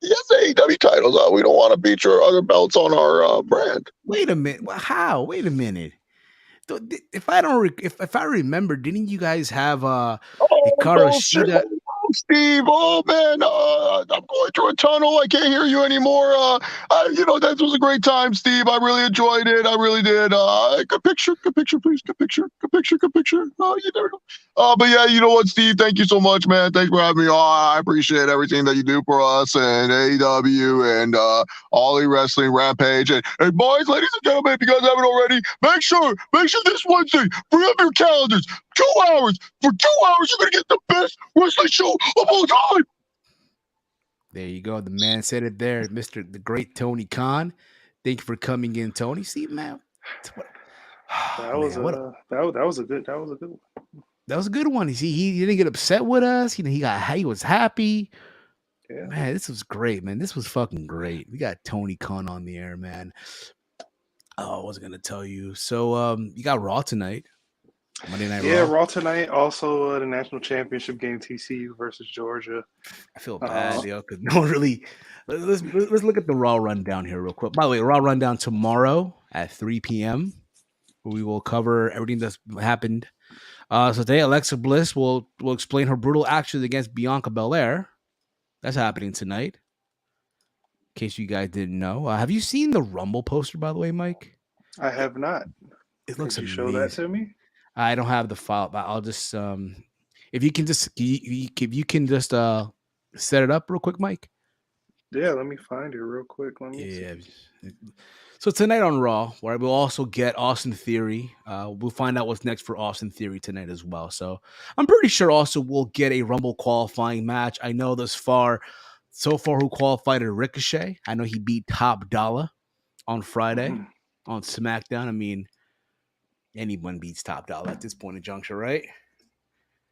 Speaker 6: Yes, AEW titles. We don't want to feature other belts on our brand.
Speaker 1: Wait a minute. How? Wait a minute. If I remember, didn't you guys have Hikaru Shida?
Speaker 6: Steve, oh man, I'm going through a tunnel. I can't hear you anymore. That was a great time, Steve. I really enjoyed it. I really did. Good picture, please. Good picture. Oh, you never know. But yeah, you know what, Steve? Thank you so much, man. Thanks for having me on. I appreciate everything that you do for us and AEW and All Elite Wrestling Rampage. And boys, ladies and gentlemen, if you guys haven't already, make sure this Wednesday, free up your calendars. 2 hours. For 2 hours, you're going to get the best wrestling show of all time.
Speaker 1: There you go. The man said it there, the great Tony Khan. Thank you for coming in, Tony. See, man.
Speaker 4: That was a good one.
Speaker 1: That was a good one. He didn't get upset with us. He was happy. Yeah. Man, this was great, man. This was fucking great. We got Tony Khan on the air, man. Oh, I wasn't gonna tell you. So you got Raw tonight. Monday Night Raw.
Speaker 4: Yeah, Raw tonight. Also, the national championship game, TCU versus Georgia.
Speaker 1: I feel bad, because no one really. Let's look at the Raw rundown here real quick. By the way, Raw rundown tomorrow at 3 p.m. We will cover everything that's happened. So today, Alexa Bliss will explain her brutal actions against Bianca Belair. That's happening tonight. In case you guys didn't know, have you seen the Rumble poster? By the way, Mike,
Speaker 4: I have not.
Speaker 1: It looks
Speaker 4: amazing.
Speaker 1: Show
Speaker 4: that to me.
Speaker 1: I don't have the file, but I'll just if you can just set it up real quick, Mike.
Speaker 4: Yeah, let me find it real quick.
Speaker 1: So tonight on Raw, where we'll also get Austin Theory. We'll find out what's next for Austin Theory tonight as well. So I'm pretty sure also we'll get a Rumble qualifying match. I know so far who qualified at Ricochet. I know he beat Top Dollar on Friday on SmackDown. I mean, anyone beats Top Dollar at this point in juncture, right?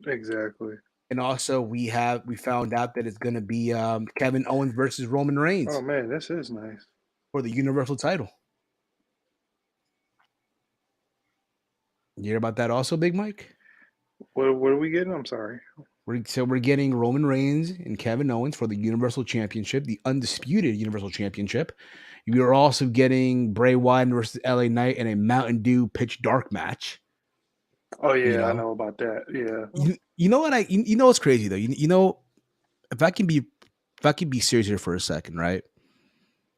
Speaker 4: Exactly.
Speaker 1: And also we found out that it's going to be Kevin Owens versus Roman Reigns.
Speaker 4: Oh man, this is nice.
Speaker 1: For the Universal title. You hear about that also, Big Mike?
Speaker 4: What are we getting? I'm sorry.
Speaker 1: We're getting Roman Reigns and Kevin Owens for the Universal Championship, the undisputed Universal Championship. We are also getting Bray Wyatt versus LA Knight in a Mountain Dew Pitch Dark match.
Speaker 4: Oh yeah, I know about that. Yeah.
Speaker 1: You know what? You know what's crazy though. You know, if I can be if I could be serious here for a second, right?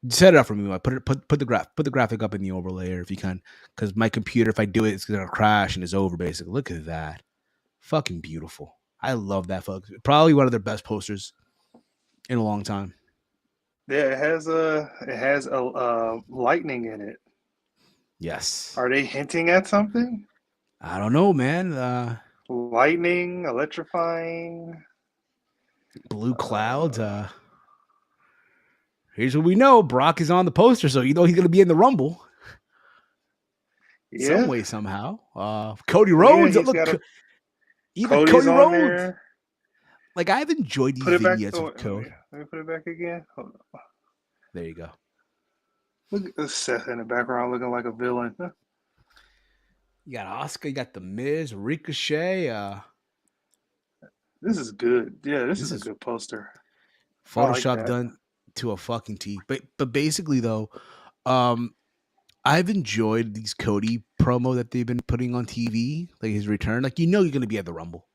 Speaker 1: Set it up for me. Put the graphic up in the overlayer if you can, because my computer, if I do it, it's gonna crash and it's over. Basically, look at that, fucking beautiful. I love that, folks. Probably one of their best posters in a long time.
Speaker 4: Yeah, it has a lightning in it.
Speaker 1: Yes.
Speaker 4: Are they hinting at something?
Speaker 1: I don't know, man.
Speaker 4: Lightning, electrifying,
Speaker 1: Blue clouds. Here's what we know: Brock is on the poster, so you know he's gonna be in the Rumble.
Speaker 4: Yeah.
Speaker 1: Some way, somehow. Cody Rhodes.
Speaker 4: Yeah,
Speaker 1: Look, even
Speaker 4: Cody's
Speaker 1: Cody
Speaker 4: on
Speaker 1: Rhodes.
Speaker 4: there.
Speaker 1: Like, I've enjoyed these
Speaker 4: Put it back.
Speaker 1: vignettes of Cody.
Speaker 4: Let me put it back again. Hold on.
Speaker 1: There you go.
Speaker 4: Look at Seth in the background looking like a villain.
Speaker 1: You got Oscar. You got the Miz, Ricochet.
Speaker 4: This is good. Yeah, this is a good poster.
Speaker 1: Photoshop
Speaker 4: that.
Speaker 1: done to a fucking T. But basically though, I've enjoyed these Cody promo that they've been putting on TV, like his return. Like, you know you're gonna be at the Rumble.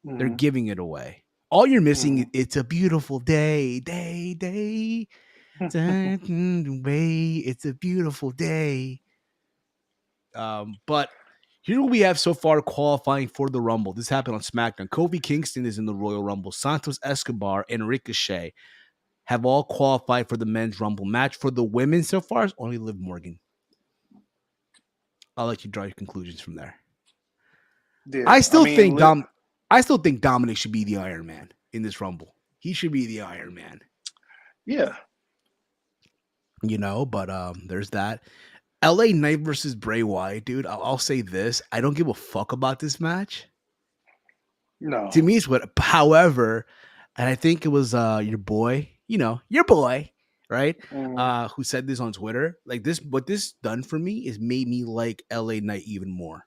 Speaker 1: They're giving it away. All you're missing is it's a beautiful day. It's a beautiful day. But here we have so far qualifying for the Rumble. This happened on SmackDown. Kofi Kingston is in the Royal Rumble. Santos Escobar and Ricochet have all qualified for the men's Rumble match. For the women so far, it's only Liv Morgan. I'll let you draw your conclusions from there.
Speaker 4: Yeah,
Speaker 1: I still think Dominic should be the Iron Man in this Rumble. He should be the Iron Man.
Speaker 4: Yeah.
Speaker 1: You know, but there's that. LA Knight versus Bray Wyatt, dude. I'll say this. I don't give a fuck about this match.
Speaker 4: No.
Speaker 1: To me, it's what. However, and I think it was your boy, right? Who said this on Twitter. Like, this, what this done for me is made me like LA Knight even more.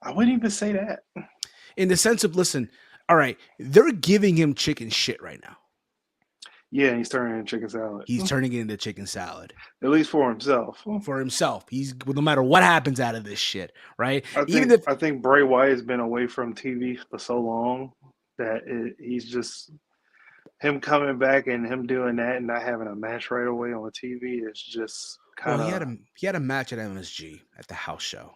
Speaker 4: I wouldn't even say that.
Speaker 1: In the sense of, listen, all right, they're giving him chicken shit right now.
Speaker 4: Yeah, he's turning it into chicken salad.
Speaker 1: He's turning it into chicken salad.
Speaker 4: At least for himself.
Speaker 1: For himself. He's, no matter what happens out of this shit, right?
Speaker 4: I think Bray Wyatt has been away from TV for so long that he's just, him coming back and him doing that and not having a match right away on TV is just kind of.
Speaker 1: Well, he had a match at MSG at the house show.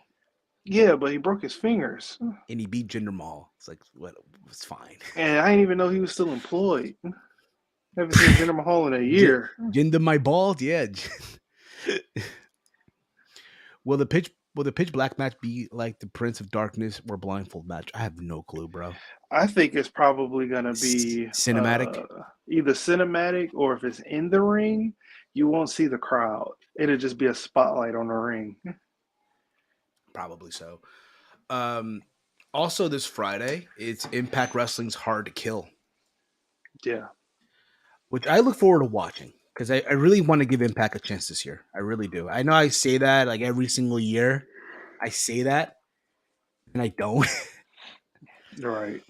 Speaker 4: Yeah, but he broke his fingers.
Speaker 1: And he beat Jinder Mahal. It's like, what? It's fine.
Speaker 4: And I didn't even know he was still employed. Haven't seen Jinder Mahal in a year.
Speaker 1: Jinder my balls, yeah. Will the pitch black match be like the Prince of Darkness or blindfold match? I have no clue, bro.
Speaker 4: I think it's probably gonna be
Speaker 1: cinematic,
Speaker 4: either cinematic, or if it's in the ring, you won't see the crowd. It'll just be a spotlight on the ring.
Speaker 1: Probably so. Also, this Friday, it's Impact Wrestling's Hard to Kill.
Speaker 4: Yeah.
Speaker 1: Which I look forward to watching, because I really want to give Impact a chance this year. I really do. I know I say that like every single year. I say that, and I don't.
Speaker 4: Right.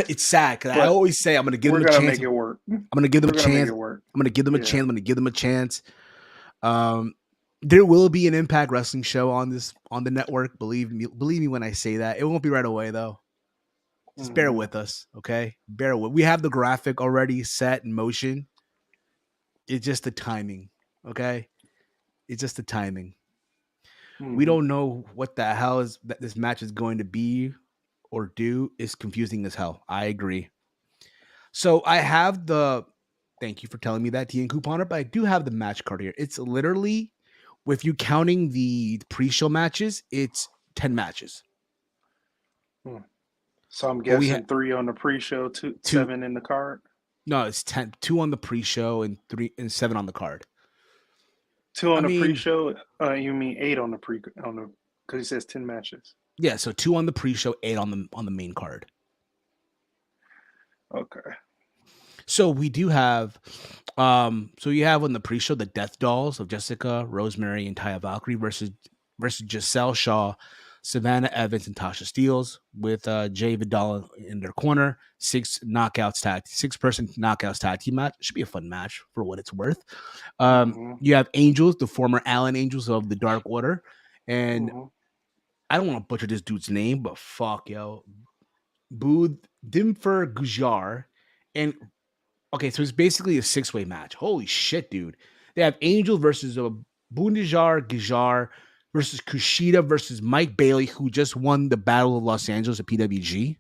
Speaker 1: It's sad, because I always say I'm going to give them a chance.
Speaker 4: We're going to make it work.
Speaker 1: I'm going to give them a chance. I'm going to give them a chance. I'm going to give them a chance. There will be an Impact Wrestling show on the network. Believe me when I say that. It won't be right away, though. Just bear with us, okay? We have the graphic already set in motion. It's just the timing, okay? It's just the timing. We don't know what the hell is that this match is going to be or do. Is confusing as hell. I agree. So I have thank you for telling me that, TN Couponer, but I do have the match card here. It's literally, if you counting the pre-show matches, it's 10 matches.
Speaker 4: So I'm guessing 3 on the pre-show, 7 in the card.
Speaker 1: No, it's 10. 2 on the pre-show and 7 on the card.
Speaker 4: 2 on the pre-show. You mean 8 on the because he says 10 matches.
Speaker 1: Yeah, so 2 on the pre-show, 8 on the main card.
Speaker 4: Okay.
Speaker 1: So we do have, so you have on the pre-show the Death Dolls of Jessica, Rosemary, and Taya Valkyrie versus Giselle Shaw, Savannah Evans, and Tasha Steelz, with Jay Vidal in their corner. 6-person knockouts tag team match. Should be a fun match for what it's worth. You have Angels, the former Allen Angels of the Dark Order, and I don't want to butcher this dude's name, but fuck, yo, Dimfer Gujar and Okay, so it's basically a 6-way match. Holy shit, dude. They have Angel versus Bundajar Gajar versus Kushida versus Mike Bailey, who just won the Battle of Los Angeles at PWG.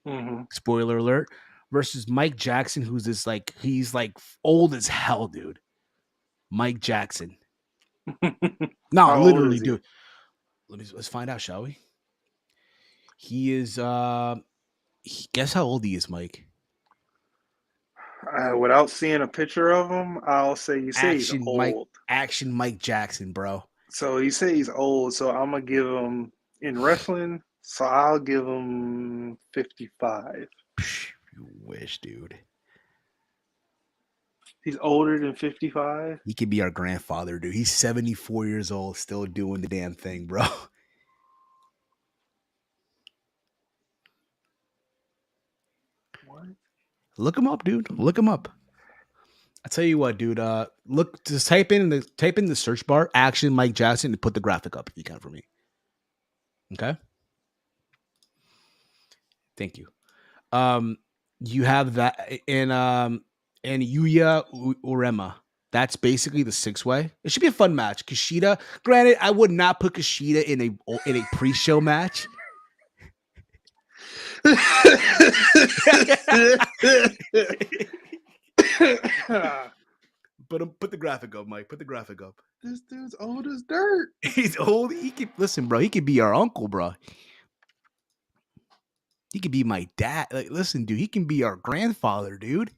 Speaker 4: Mm-hmm.
Speaker 1: Spoiler alert. Versus Mike Jackson, who's this like, he's like old as hell, dude. Mike Jackson. No,
Speaker 4: How old
Speaker 1: literally,
Speaker 4: is he?
Speaker 1: dude. Let's find out, shall we? He is guess how old he is, Mike?
Speaker 4: Without seeing a picture of him, I'll say he's old.
Speaker 1: Action Mike Jackson, bro.
Speaker 4: So you say he's old, so I'm gonna give him in wrestling. So I'll give him 55.
Speaker 1: You wish, dude.
Speaker 4: He's older than 55.
Speaker 1: He could be our grandfather, dude. He's 74 years old, still doing the damn thing, bro.
Speaker 4: What?
Speaker 1: Look him up, dude. Look him up. I tell you what, dude. Look, just type in the search bar "Action Mike Jackson" and put the graphic up if you can for me. Okay. Thank you. You have that in Yuya Urema. That's basically the 6-way. It should be a fun match. Kushida. Granted, I would not put Kushida in a pre-show match. But put the graphic up, Mike. Put the graphic up.
Speaker 4: This dude's old as dirt.
Speaker 1: He's old. He could listen, bro. He could be our uncle, bro. He could be my dad. Like, listen, dude. He can be our grandfather, dude.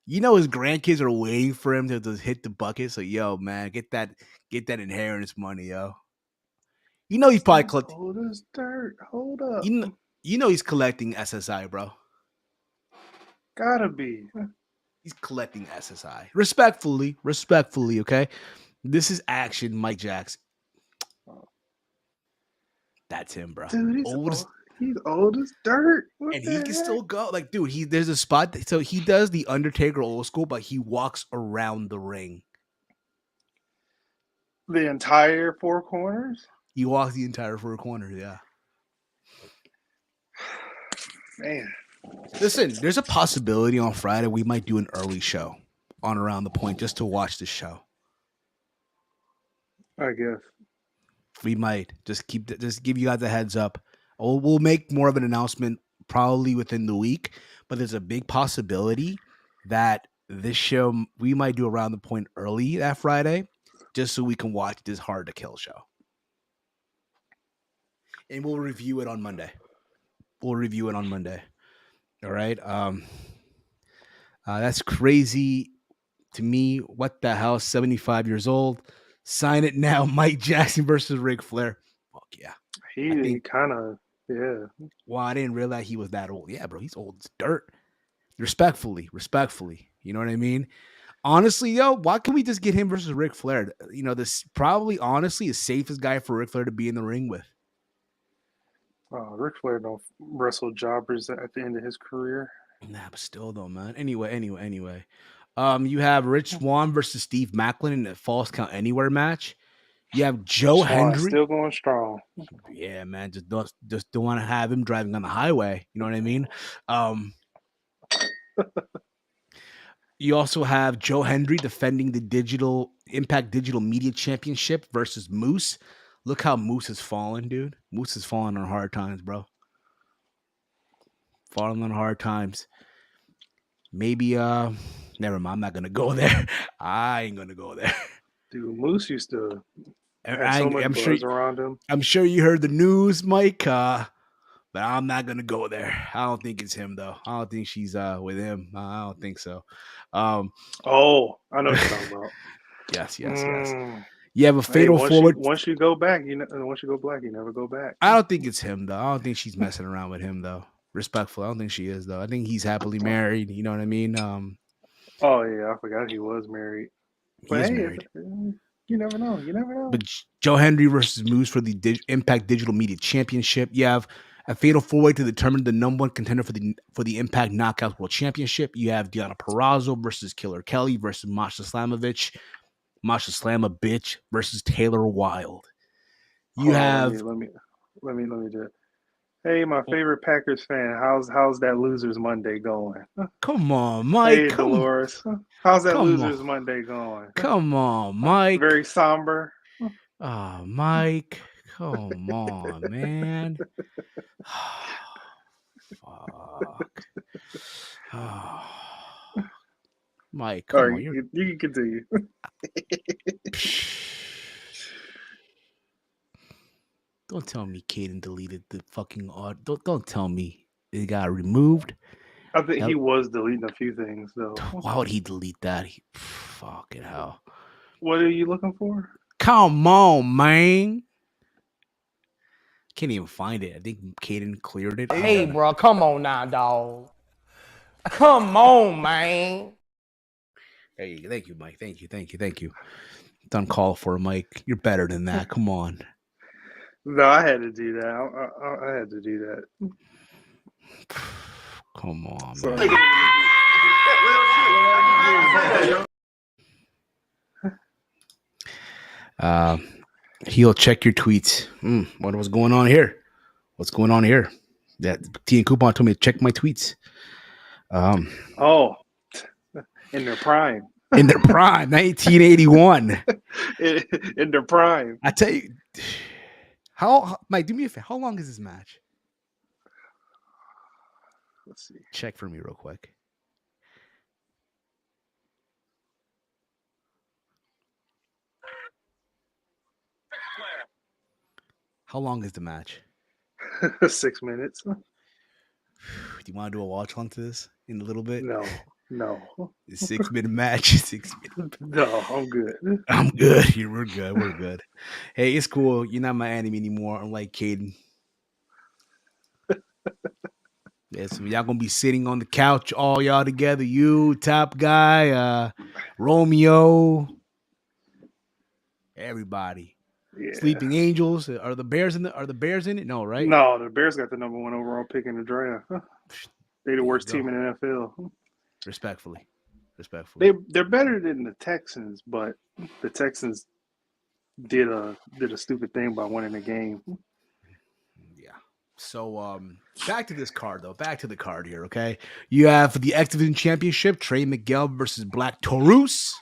Speaker 1: You know his grandkids are waiting for him to just hit the bucket. So, yo, man, get that inheritance money, yo. You know he's probably collecting.
Speaker 4: Old as dirt. Hold up.
Speaker 1: You know he's collecting SSI, bro.
Speaker 4: Gotta be.
Speaker 1: He's collecting SSI. Respectfully, okay? This is Action Mike Jackson. That's him, bro.
Speaker 4: Dude, he's old as dirt. What
Speaker 1: and he can still go. Like, dude, there's a spot. So he does the Undertaker old school, but he walks around the ring.
Speaker 4: The entire 4 corners?
Speaker 1: He walks the entire 4 corners, yeah.
Speaker 4: Man.
Speaker 1: Listen, there's a possibility on Friday we might do an early show on Around the Point just to watch the show.
Speaker 4: I guess.
Speaker 1: We might just give you guys a heads up. We'll make more of an announcement probably within the week, but there's a big possibility that this show we might do Around the Point early that Friday, just so we can watch this Hard to Kill show. And we'll review it on Monday. All right. That's crazy to me. What the hell? 75 years old. Sign it now. Mike Jackson versus Ric Flair. Fuck yeah.
Speaker 4: He kind of, yeah.
Speaker 1: Well, I didn't realize he was that old. Yeah, bro. He's old as dirt. Respectfully. You know what I mean? Honestly, yo, why can't we just get him versus Ric Flair? You know, this probably honestly the safest guy for Ric Flair to be in the ring with.
Speaker 4: Ric Flair don't wrestle jobbers at the end of his career.
Speaker 1: Nah, but still though, man. Anyway. You have Rich Swann versus Steve Macklin in the Falls Count Anywhere match. You have Joe Hendry
Speaker 4: still going strong.
Speaker 1: Yeah, man. Just don't want to have him driving on the highway. You know what I mean? You also have Joe Hendry defending the Impact Digital Media Championship versus Moose. Look how Moose has fallen, dude. Moose has fallen on hard times, bro. Falling on hard times. Maybe, never mind. I'm not going to go there. I ain't going to go there.
Speaker 4: Dude, Moose used to have so much buzz around him.
Speaker 1: I'm sure you heard the news, Mike, but I'm not going to go there. I don't think it's him, though. I don't think she's with him. I don't think so.
Speaker 4: I know what you're talking about.
Speaker 1: Yes. You have a fatal forward.
Speaker 4: Once you go back, once you go black, you never go back.
Speaker 1: I don't think it's him, though. I don't think she's messing around with him, though. Respectful. I don't think she is, though. I think he's happily married. You know what I mean?
Speaker 4: Oh, yeah. I forgot he was married.
Speaker 1: He is married.
Speaker 4: You never know.
Speaker 1: But Joe Hendry versus Moose for the Impact Digital Media Championship. You have a fatal four-way to determine the number one contender for the Impact Knockouts World Championship. You have Deonna Purrazzo versus Killer Kelly versus Masha Slamovich. Masha Slama bitch versus Taylor Wilde. You have
Speaker 4: let me do it. Hey, my favorite Packers fan. How's that losers Monday going?
Speaker 1: Come on, Mike.
Speaker 4: Hey, Dolores. How's that
Speaker 1: come
Speaker 4: losers
Speaker 1: on.
Speaker 4: Monday going?
Speaker 1: Come on, Mike.
Speaker 4: Very somber.
Speaker 1: Oh, Mike. Come on, man. Fuck. Mike,
Speaker 4: All
Speaker 1: come on.
Speaker 4: right, you can continue.
Speaker 1: Don't tell me Caden deleted the fucking audio. Don't tell me it got removed.
Speaker 4: I think he was deleting a few things though.
Speaker 1: Why would he delete that? Fucking hell.
Speaker 4: What are you looking for?
Speaker 1: Come on, man. Can't even find it. I think Caden cleared it.
Speaker 8: Hey, bro, come on now, dog. Come on, man.
Speaker 1: Hey, thank you, Mike. Thank you. Don't call for it, Mike. You're better than that. Come on.
Speaker 4: No, I had to do that. I had to do that.
Speaker 1: Come on, man. He'll check your tweets. What was going on here? What's going on here? That T and Coupon told me to check my tweets.
Speaker 4: In their prime.
Speaker 1: In their prime, 1981.
Speaker 4: In their prime.
Speaker 1: I tell you, Mike, do me a favor. How long is this match?
Speaker 4: Let's see.
Speaker 1: Check for me real quick. How long is the match?
Speaker 4: 6 minutes.
Speaker 1: Do you want to do a watch along to this in a little bit?
Speaker 4: No.
Speaker 1: It's 6 minute match. 6 minutes.
Speaker 4: No, I'm good.
Speaker 1: I'm good. We're good. Hey, it's cool. You're not my enemy anymore, unlike Caden. Yeah, so y'all gonna be sitting on the couch, all y'all together. You, Top Guy, Romeo, everybody.
Speaker 4: Yeah.
Speaker 1: Sleeping Angels. Are the Bears in it? No, right?
Speaker 4: No, the Bears got the number 1 overall pick in the draft. They're the worst team in the NFL.
Speaker 1: Respectfully.
Speaker 4: They're better than the Texans, but the Texans did a stupid thing by winning the game.
Speaker 1: Yeah. So back to this card though. Back to the card here, okay? You have the X Division Championship, Trey Miguel versus Black Taurus.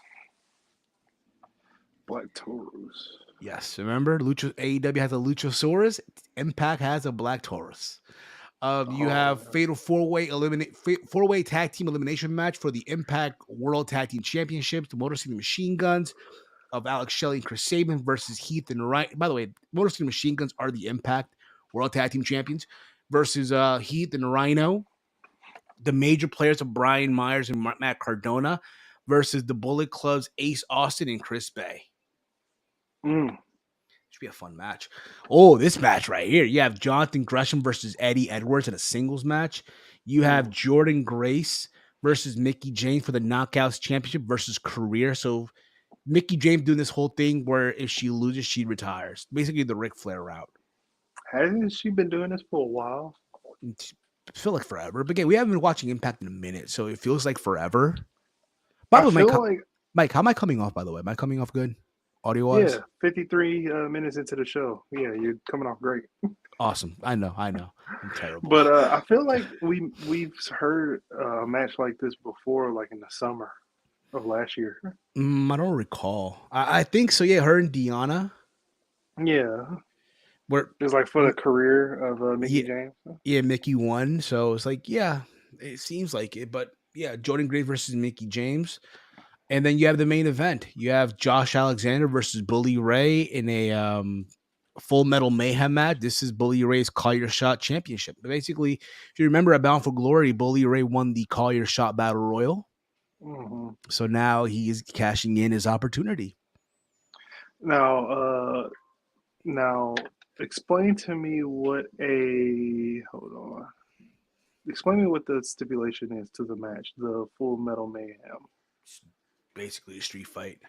Speaker 4: Black Taurus.
Speaker 1: Yes, remember AEW has a Luchasaurus. Impact has a Black Taurus. You have fatal four-way tag team elimination match for the Impact World Tag Team Championships. The Motor City Machine Guns of Alex Shelley and Chris Sabin versus Heath and Ryan. By the way, Motor City Machine Guns are the Impact World Tag Team Champions versus Heath and Rhino. The major players of Brian Myers and Matt Cardona versus the Bullet Club's Ace Austin and Chris Bay. Should be a fun match. Oh, this match right here. You have Jonathan Gresham versus Eddie Edwards in a singles match. You have Jordan Grace versus Mickey James for the Knockouts Championship versus career. So Mickey James doing this whole thing where if she loses, she retires. Basically the Ric Flair route.
Speaker 4: Hasn't she been doing this for a while?
Speaker 1: I feel like forever. But again, we haven't been watching Impact in a minute, so it feels like forever. By the way, Mike, how am I coming off, by the way? Am I coming off good? Audio-wise?
Speaker 4: Yeah, 53 minutes into the show. Yeah, you're coming off great.
Speaker 1: Awesome. I know. I'm terrible.
Speaker 4: But I feel like we've heard a match like this before, like in the summer of last year.
Speaker 1: I don't recall. I think so. Yeah, her and Deanna.
Speaker 4: Yeah. It was like for the career of Mickey James.
Speaker 1: Yeah, Mickey won. So it's like, yeah, it seems like it. But yeah, Jordan Grace versus Mickey James. And then you have the main event. You have Josh Alexander versus Bully Ray in a Full Metal Mayhem match. This is Bully Ray's Call Your Shot Championship. But basically, if you remember at Bound for Glory, Bully Ray won the Call Your Shot Battle Royal. Mm-hmm. So now he is cashing in his opportunity.
Speaker 4: Now, explain to me Explain me what the stipulation is to the match, the Full Metal Mayhem.
Speaker 1: Basically a street fight.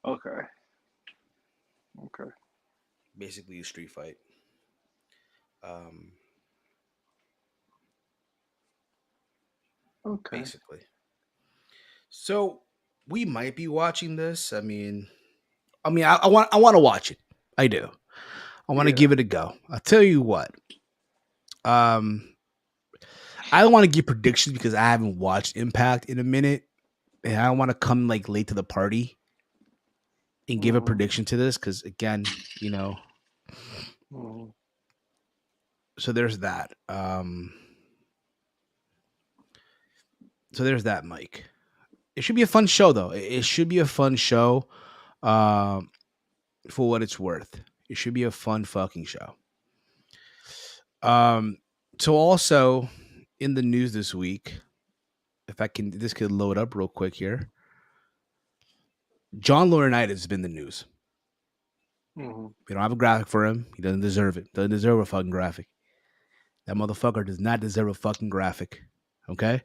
Speaker 4: Okay.
Speaker 1: Basically a street fight.
Speaker 4: Okay.
Speaker 1: Basically. So we might be watching this. I want to watch it. I do. I want to give it a go. I'll tell you what. I don't want to give predictions because I haven't watched Impact in a minute, and I don't want to come like late to the party and give a prediction to this because again, you know. So there's that. So there's that, Mike. It should be a fun show, though. It should be a fun show. For what it's worth, it should be a fun fucking show. So also in the news this week, if I can, this could load up real quick here. John Laurinaitis has been the news. We don't have a graphic for him. He doesn't deserve it. Doesn't deserve a fucking graphic. That motherfucker does not deserve a fucking graphic. Okay?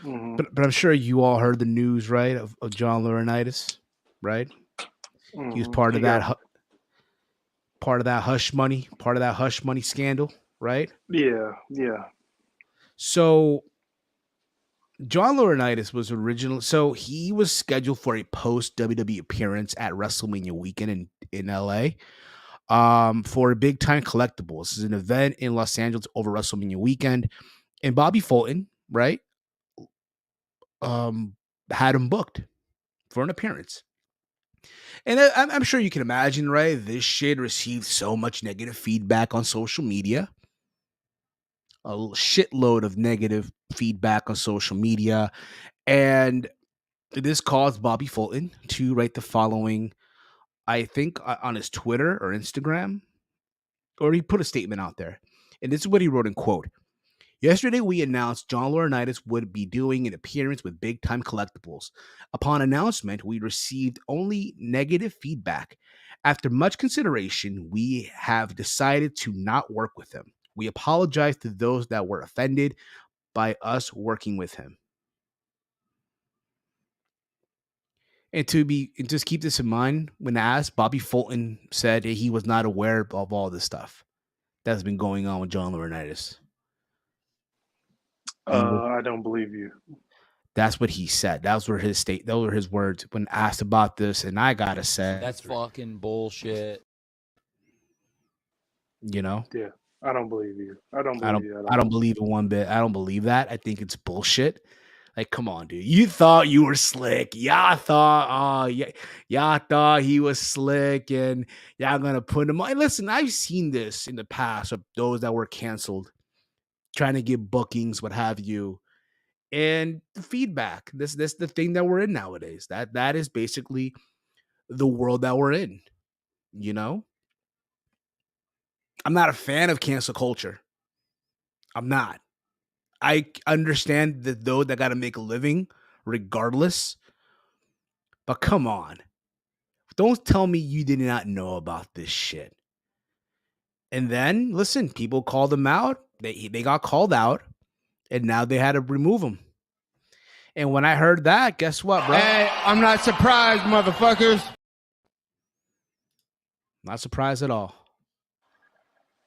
Speaker 1: But I'm sure you all heard the news, right, of John Laurinaitis, right? He was part of that hush money scandal, right?
Speaker 4: Yeah.
Speaker 1: So John Laurinaitis was so he was scheduled for a post WWE appearance at WrestleMania weekend in LA for a big time collectible. This is an event in Los Angeles over WrestleMania weekend, and Bobby Fulton, right, had him booked for an appearance. And I'm sure you can imagine, right? This shit received so much negative feedback on social media. A shitload of negative feedback on social media. And this caused Bobby Fulton to write the following, I think, on his Twitter or Instagram, or he put a statement out there. And this is what he wrote in quote. Yesterday, we announced John Laurinaitis would be doing an appearance with Big Time Collectibles. Upon announcement, we received only negative feedback. After much consideration, we have decided to not work with him. We apologize to those that were offended by us working with him. And just keep this in mind, when asked, Bobby Fulton said that he was not aware of all this stuff that's been going on with John Laurinaitis.
Speaker 4: I don't believe you.
Speaker 1: That's what he said. Those were his words when asked about this. And I gotta say,
Speaker 5: that's fucking bullshit.
Speaker 1: You know?
Speaker 4: Yeah, I don't believe you. I don't
Speaker 1: believe it one bit. I don't believe that. I think it's bullshit. Like, come on, dude. You thought you were slick. Y'all thought he was slick, and y'all gonna put him on. Listen, I've seen this in the past of those that were canceled, trying to get bookings, what have you. And the feedback. This the thing that we're in nowadays. That is basically the world that we're in. You know? I'm not a fan of cancel culture. I'm not. I understand that those that got to make a living regardless. But come on. Don't tell me you did not know about this shit. And then, listen, people called them out. They got called out. And now they had to remove them. And when I heard that, guess what, bro?
Speaker 9: Hey, I'm not surprised, motherfuckers.
Speaker 1: Not surprised at all.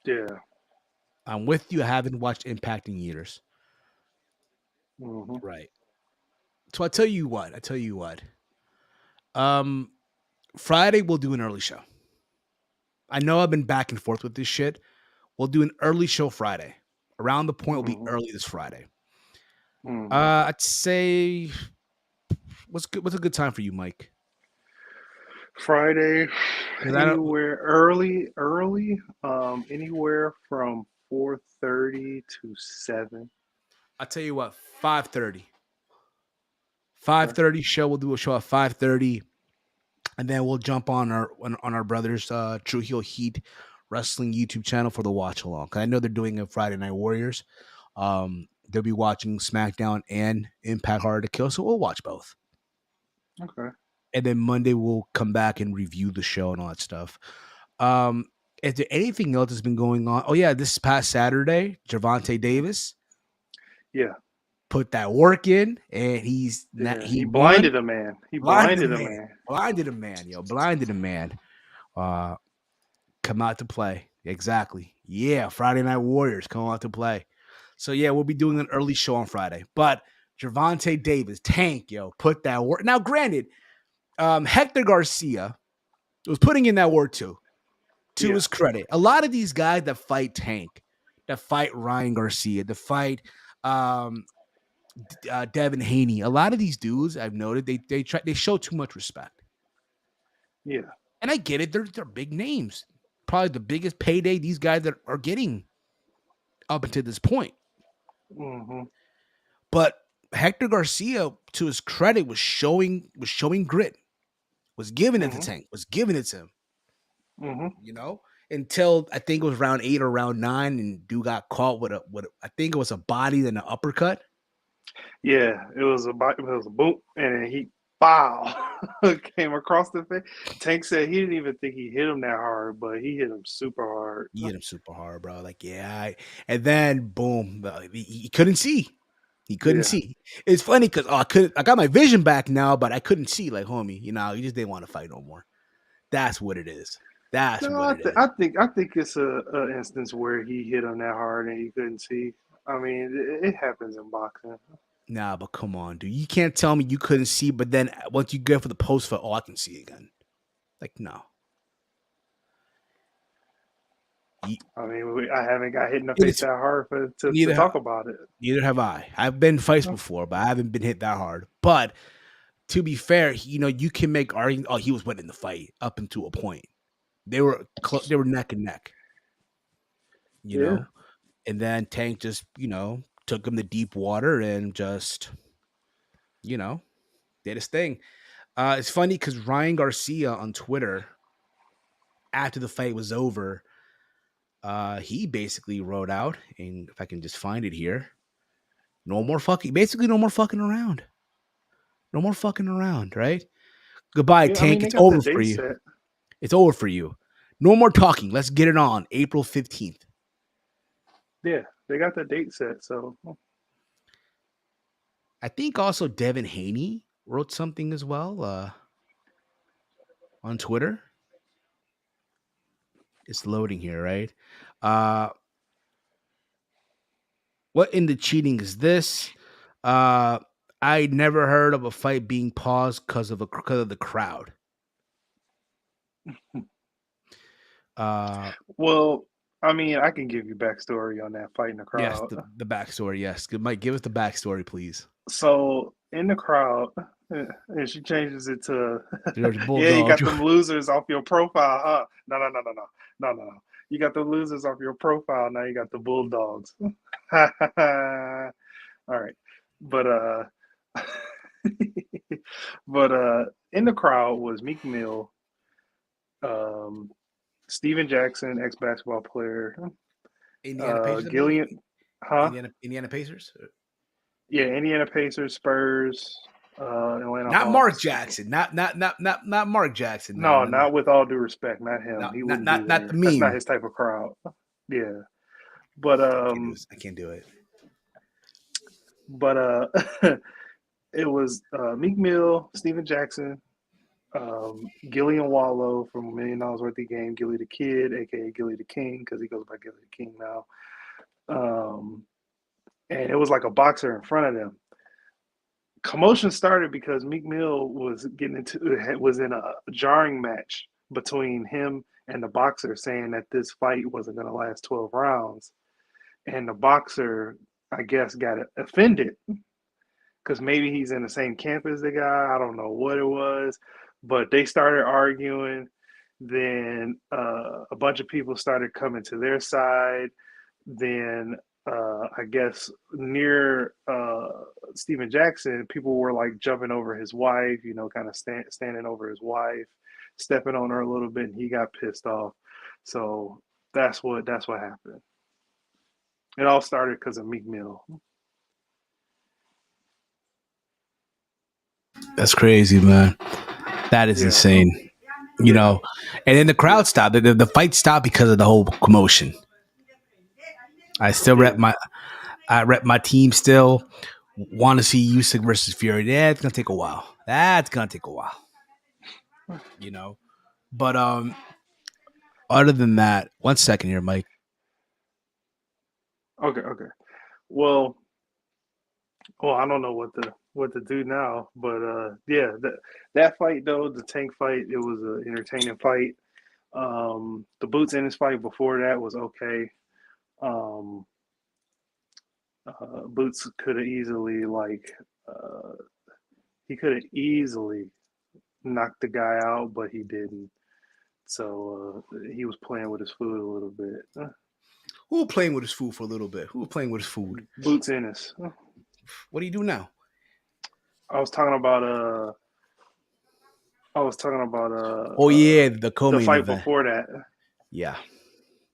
Speaker 4: Yeah.
Speaker 1: I'm with you. I haven't watched Impact in years. Right. So I tell you what. Friday we'll do an early show. I know I've been back and forth with this shit. We'll do an early show Friday. Around the point will be early this Friday. I'd say what's a good time for you, Mike?
Speaker 4: Friday, anywhere early, anywhere from 4:30 to 7.
Speaker 1: I'll tell you what, 5:30. 5:30 show. We'll do a show at 5:30, and then we'll jump on our brothers True Heel Heat Wrestling YouTube channel for the watch along. Cause I know they're doing a Friday Night Warriors. They'll be watching SmackDown and Impact Hard to Kill, so we'll watch both.
Speaker 4: Okay.
Speaker 1: And then Monday we'll come back and review the show and all that stuff. Is there anything else that's been going on? Oh yeah, this past Saturday, Gervonta Davis.
Speaker 4: Yeah.
Speaker 1: Put that work in, and he
Speaker 4: blinded a man. Blinded a man. Come out to play. Exactly. Yeah, Friday Night Warriors come out to play. So yeah, we'll be doing an early show on Friday. But Gervonta Davis, Tank, put that work. Now, granted, Hector Garcia was putting in that work too. To his credit, a lot of these guys that fight Tank
Speaker 1: to fight Ryan Garcia, to fight Devin Haney. A lot of these dudes I've noted they show too much respect.
Speaker 4: Yeah.
Speaker 1: And I get it. They're big names. Probably the biggest payday these guys that are getting up until this point.
Speaker 4: Mm-hmm.
Speaker 1: But Hector Garcia, to his credit, was showing grit. Was giving it to Tank. Was giving it to him.
Speaker 4: Mm-hmm.
Speaker 1: You know, until I think it was round 8 or round 9, and dude got caught with I think it was a body and an uppercut.
Speaker 4: Yeah, it was a boom, and then he came across the face. Tank said he didn't even think he hit him that hard, but he hit him super hard.
Speaker 1: He hit him super hard, bro. Like, yeah. And then boom, he couldn't see. He couldn't see. It's funny because I got my vision back now, but I couldn't see. Like, homie, you know, he just didn't want to fight no more. That's what it is. That's what it is.
Speaker 4: I think it's a instance where he hit him that hard and he couldn't see. I mean, it happens in boxing.
Speaker 1: Nah, but come on, dude. You can't tell me you couldn't see, but then once you go for the post fight, I can see again. Like, no.
Speaker 4: I mean, I haven't got hit in the face that hard to talk about it.
Speaker 1: Neither have I. I've been in fights before, but I haven't been hit that hard. But to be fair, you know, you can make arguments. Oh, he was winning the fight up until a point. They were neck and neck. You know, and then Tank just, you know, took him to deep water and just, you know, did his thing. It's funny because Ryan Garcia on Twitter, after the fight was over, he basically wrote out, and if I can just find it here, no more fucking around. No more fucking around, right? Goodbye, Tank. It's over for you.
Speaker 4: Set.
Speaker 1: It's over for you. No more talking. Let's get it on. April 15th.
Speaker 4: Yeah, they got the date set, so
Speaker 1: I think also Devin Haney wrote something as well on Twitter. It's loading here, right? What in the cheating is this? I never heard of a fight being paused because of the crowd.
Speaker 4: Well, I mean, I can give you backstory on that fight in the crowd.
Speaker 1: Yes, the backstory. Yes, Mike, give us the backstory, please.
Speaker 4: So in the crowd, and she changes it to,
Speaker 1: you
Speaker 4: got them losers off your profile, huh? No. You got the losers off your profile. Now you got the Bulldogs. All right, but in the crowd was Meek Mill, Steven Jackson, ex-basketball player,
Speaker 1: Indiana Pacers,
Speaker 4: Gillian, huh?
Speaker 1: Indiana Pacers.
Speaker 4: Yeah, Indiana Pacers, Spurs, Atlanta.
Speaker 1: Not
Speaker 4: Hawks.
Speaker 1: Mark Jackson. Not Mark Jackson.
Speaker 4: No, not with all due respect, not him.
Speaker 1: No,
Speaker 4: he wouldn't
Speaker 1: not the meme.
Speaker 4: That's not his type of crowd. Yeah, but
Speaker 1: I can't do it.
Speaker 4: But it was Meek Mill, Steven Jackson, Gillian Wallow from $1 Million Worth of Game, Gilly the Kid, aka Gilly the King, because he goes by Gilly the King now. And it was like a boxer in front of them. Commotion started because Meek Mill was in a jarring match between him and the boxer, saying that this fight wasn't going to last 12 rounds. And the boxer, I guess, got offended because maybe he's in the same camp as the guy. I don't know what it was, but they started arguing. Then a bunch of people started coming to their side. Then I guess near Steven Jackson, people were like jumping over his wife, you know, kind of standing over his wife, stepping on her a little bit, and he got pissed off. So that's what happened. It all started because of Meek Mill.
Speaker 1: That's crazy, man. That is insane. You know, and then the crowd stopped. The fight stopped because of the whole commotion. I still rep my team still. Want to see Usyk versus Fury. Yeah, it's gonna take a while. You know. But other than that, 1 second here, Mike.
Speaker 4: Okay. Well, I don't know what to do now, but that fight though, the Tank fight, it was an entertaining fight. The Boots Ennis fight before that was okay. Boots could have easily he could have easily knocked the guy out, but he didn't. So he was playing with his food a little bit.
Speaker 1: Who was playing with his food for a little bit? Who was playing with his food?
Speaker 4: Boots Ennis.
Speaker 1: What do you do now?
Speaker 4: I was talking about
Speaker 1: Oh yeah, the co-main
Speaker 4: the fight
Speaker 1: event.
Speaker 4: before that.
Speaker 1: Yeah.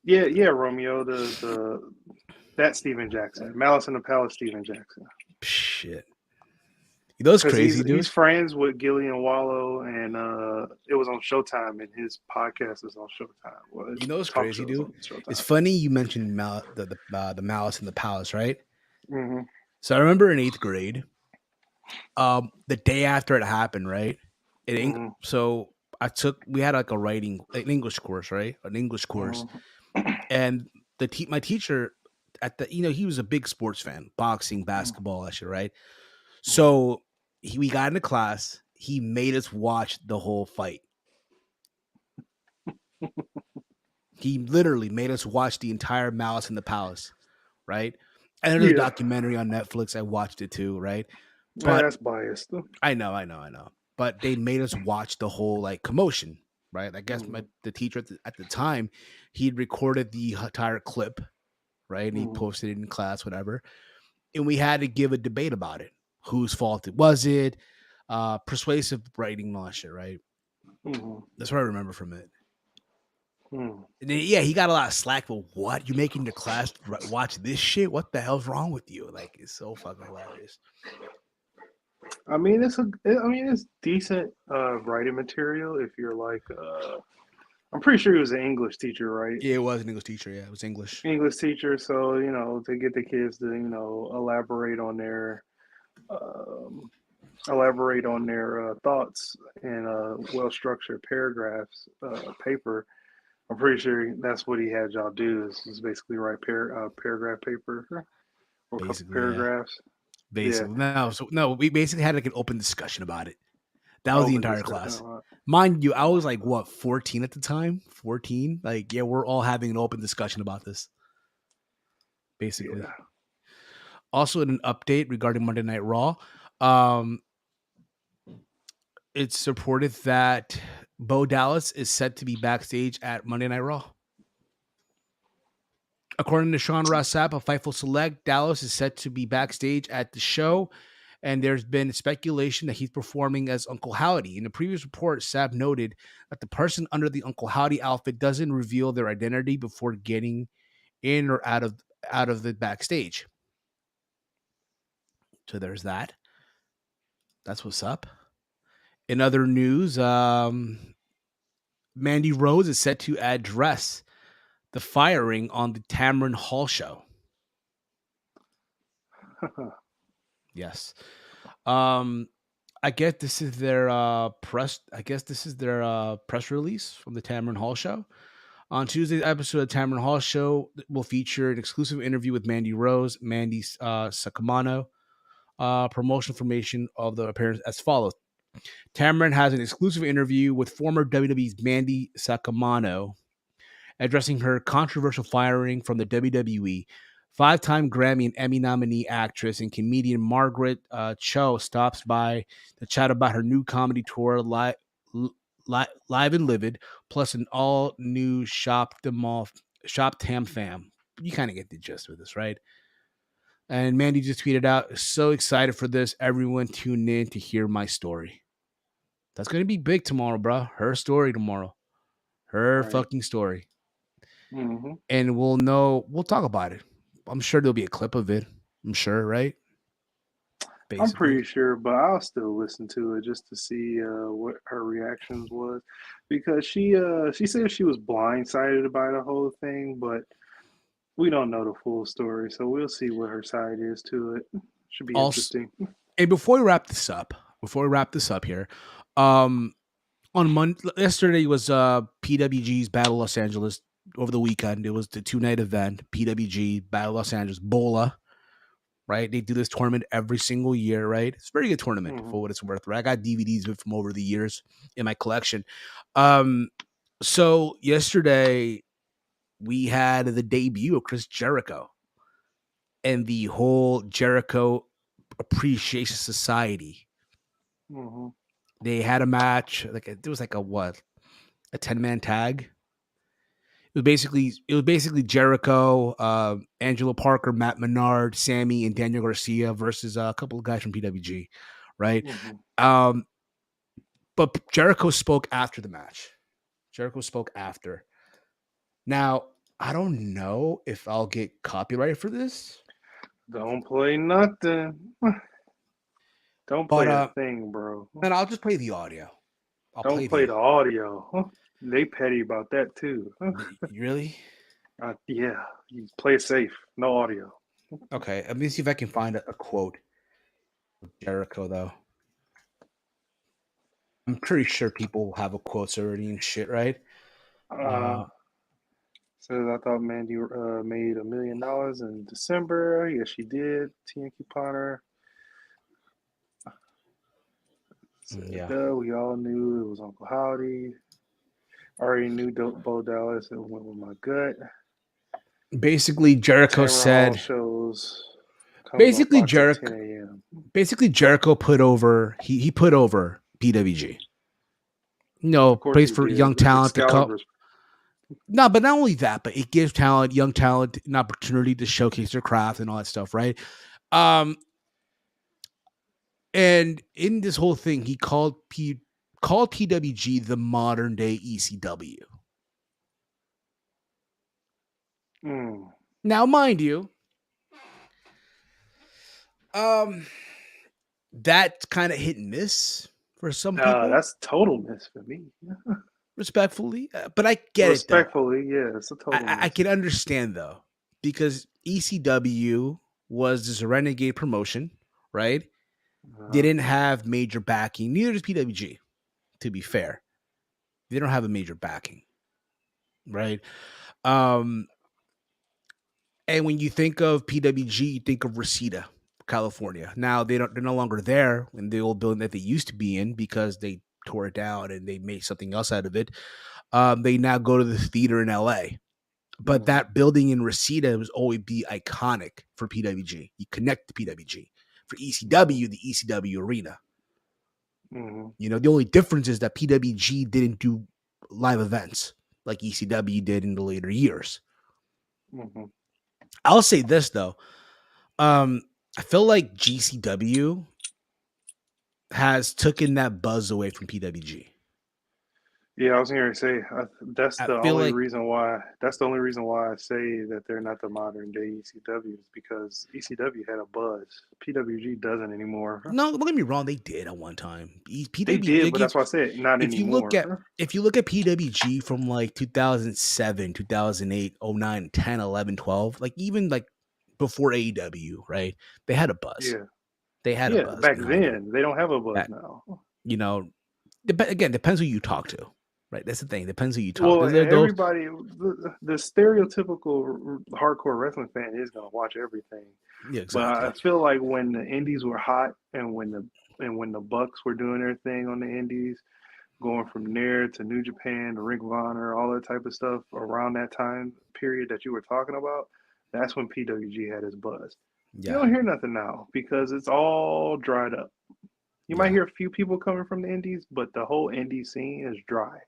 Speaker 4: Yeah, Romeo, that Steven Jackson. Malice in the Palace Steven Jackson.
Speaker 1: Shit. You know what's crazy, dude?
Speaker 4: He's friends with Gillian Wallow, and it was on Showtime, and his podcast is on Showtime. Well,
Speaker 1: you know what's crazy, dude? It's funny you mentioned the Malice in the Palace, right?
Speaker 4: Mm-hmm.
Speaker 1: So I remember in 8th grade, the day after it happened, right? So we had like an English course, right? An English course, and my teacher he was a big sports fan, boxing, basketball, that shit, right? So we got into class. He made us watch the whole fight. He literally made us watch the entire Malice in the Palace, right? And there's a documentary on Netflix. I watched it too, right?
Speaker 4: But that's biased.
Speaker 1: I know. But they made us watch the whole like commotion, right? I guess the teacher at the time, he'd recorded the entire clip, right? And he posted it in class, whatever. And we had to give a debate about it. Whose fault it was it? Persuasive writing and all that shit, right? That's what I remember from it. And then, he got a lot of slack for what? You making the class watch this shit? What the hell's wrong with you? Like, it's so fucking hilarious.
Speaker 4: I mean, it's decent writing material if you're like I'm pretty sure he was an English teacher, right?
Speaker 1: Yeah, it was an English teacher. Yeah, it was English
Speaker 4: teacher. So to get the kids to elaborate on their thoughts in well-structured paragraphs paper. I'm pretty sure that's what he had y'all do is basically write paragraph paper or a couple paragraphs.
Speaker 1: Basically, no, we basically had like an open discussion about it. That was the entire class. Mind you, I was like, 14 at the time? 14? Like, yeah, we're all having an open discussion about this. Basically. Yeah. Also, in an update regarding Monday Night Raw, it's reported that Bo Dallas is set to be backstage at Monday Night Raw. According to Sean Ross Sapp of Fightful Select, Dallas is set to be backstage at the show, and there's been speculation that he's performing as Uncle Howdy. In a previous report, Sapp noted that the person under the Uncle Howdy outfit doesn't reveal their identity before getting in or out of the backstage. So there's that. That's what's up. In other news, Mandy Rose is set to address the firing on the Tamron Hall show. Yes. I guess this is their press. I guess this is their press release from the Tamron Hall show. On Tuesday's episode of Tamron Hall show will feature an exclusive interview with Mandy Rose, Mandy Sacamano. Promotional information of the appearance as follows. Tamron has an exclusive interview with former WWE's Mandy Sacamano, addressing her controversial firing from the WWE. 5-time Grammy and Emmy nominee actress and comedian Margaret Cho stops by to chat about her new comedy tour, Live and Livid, plus an all-new Shop Tam Fam. You kind of get the gist of this, right? And Mandy just tweeted out, so excited for this. Everyone tune in to hear my story. That's going to be big tomorrow, bro. Her story tomorrow. Her fucking story.
Speaker 4: Mm-hmm.
Speaker 1: And we'll talk about it. I'm sure there'll be a clip of it. I'm sure, right?
Speaker 4: Basically. I'm pretty sure, but I'll still listen to it just to see what her reactions was. Because she said she was blindsided by the whole thing, but we don't know the full story, so we'll see what her side is to it. Should be interesting.
Speaker 1: And before we wrap this up here, on Monday, yesterday was PWG's Battle Los Angeles. Over the weekend, it was the 2-night event, PWG Battle Los Angeles BOLA. Right, they do this tournament every single year. Right, it's a very good tournament for what it's worth. Right, I got DVDs of it from over the years in my collection. So yesterday we had the debut of Chris Jericho, and the whole Jericho Appreciation Society.
Speaker 4: Mm-hmm.
Speaker 1: They had a match. It was like a 10-man tag. It was basically Jericho, Angelo Parker, Matt Menard, Sami, and Daniel Garcia versus a couple of guys from PWG, right?
Speaker 4: Mm-hmm.
Speaker 1: But Jericho spoke after the match. Jericho spoke after. Now, I don't know if I'll get copyrighted for this.
Speaker 4: Don't play nothing. Don't play a thing, bro.
Speaker 1: And I'll just play the audio.
Speaker 4: Don't play the audio. They petty about that too.
Speaker 1: Really?
Speaker 4: Yeah. You play it safe. No audio.
Speaker 1: Okay. Let me see if I can find a quote of Jericho, though. I'm pretty sure people have a quotes already and shit, right?
Speaker 4: Says, I thought Mandy made $1 million in December. Yes, she did. TN couponer. We all knew it was Uncle Howdy. Already knew Bo Dallas and went with my gut.
Speaker 1: Basically, Jericho said.
Speaker 4: Basically,
Speaker 1: Jericho put over. He put over PWG. Plays for young talent to come. No, but not only that, but it gives young talent, an opportunity to showcase their craft and all that stuff, right? And in this whole thing, he called PWG the modern day ECW. Now, mind you, that's kind of hit and miss for some people.
Speaker 4: That's total miss for me.
Speaker 1: Respectfully, but I get
Speaker 4: Respectfully,
Speaker 1: it. Respectfully,
Speaker 4: yeah, it's a total miss.
Speaker 1: I can understand though, because ECW was this renegade promotion, right? They didn't have major backing. Neither does PWG, to be fair. They don't have a major backing, right? And when you think of PWG, you think of Reseda, California. Now they're no longer there in the old building that they used to be in because they tore it down and they made something else out of it. They now go to the theater in LA. But that building in Reseda was always be iconic for PWG. You connect to PWG. For ECW, the ECW arena. The only difference is that PWG didn't do live events like ECW did in the later years. I'll say this though. I feel like GCW has taken that buzz away from PWG.
Speaker 4: Yeah, I was going to say that's the only reason why. That's the only reason why I say that they're not the modern day ECW is because ECW had a buzz. PWG doesn't anymore.
Speaker 1: No, don't get me wrong, they did at one time.
Speaker 4: They did, but that's why I said not anymore.
Speaker 1: If you look at PWG from like 2007, 2008, 09, 10, 11, 12, like even like before AEW, right? They had a buzz.
Speaker 4: Yeah,
Speaker 1: they had a buzz
Speaker 4: back then. They don't have a buzz now.
Speaker 1: Again, depends who you talk to. Right, that's the thing. Depends who you talk.
Speaker 4: Well, everybody, the stereotypical hardcore wrestling fan is gonna watch everything.
Speaker 1: Yeah, exactly.
Speaker 4: But I feel like when the indies were hot and when the Bucks were doing their thing on the indies, going from there to New Japan to Ring of Honor, all that type of stuff around that time period that you were talking about, that's when PWG had its buzz. Yeah. You don't hear nothing now because it's all dried up. You might hear a few people coming from the indies, but the whole indie scene is dry.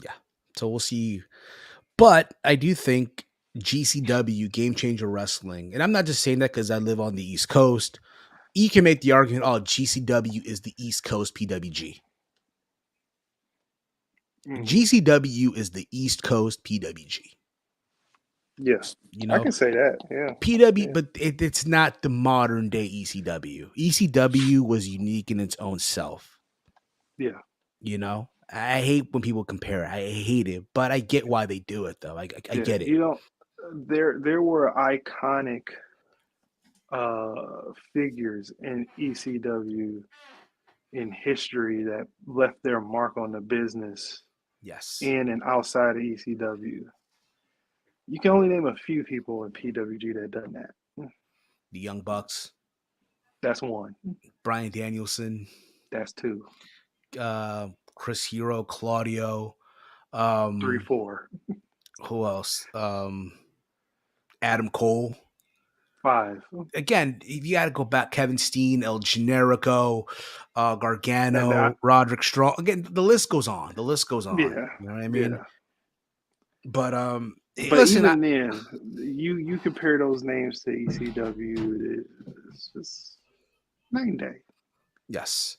Speaker 1: Yeah. So we'll see. But I do think GCW, Game Changer Wrestling, and I'm not just saying that because I live on the East Coast. You can make the argument, GCW is the East Coast PWG. GCW is the East Coast PWG.
Speaker 4: Yes, I can say that. Yeah,
Speaker 1: PW, but it's not the modern day ECW. ECW was unique in its own self.
Speaker 4: Yeah,
Speaker 1: I hate when people compare it. I hate it, but I get why they do it, though. I get it.
Speaker 4: There were iconic figures in ECW in history that left their mark on the business.
Speaker 1: Yes,
Speaker 4: in and outside of ECW. You can only name a few people in PWG that done that.
Speaker 1: The Young Bucks.
Speaker 4: That's one.
Speaker 1: Bryan Danielson.
Speaker 4: That's two.
Speaker 1: Chris Hero, Claudio.
Speaker 4: 3-4.
Speaker 1: Who else? Adam Cole.
Speaker 4: 5.
Speaker 1: Again, you got to go back. Kevin Steen, El Generico, Gargano, Roderick Strong. Again, the list goes on. The list goes on.
Speaker 4: Yeah.
Speaker 1: You know what I mean?
Speaker 4: Yeah.
Speaker 1: But
Speaker 4: But
Speaker 1: listen,
Speaker 4: even then, you compare those names to ECW, it's just night and day.
Speaker 1: Yes.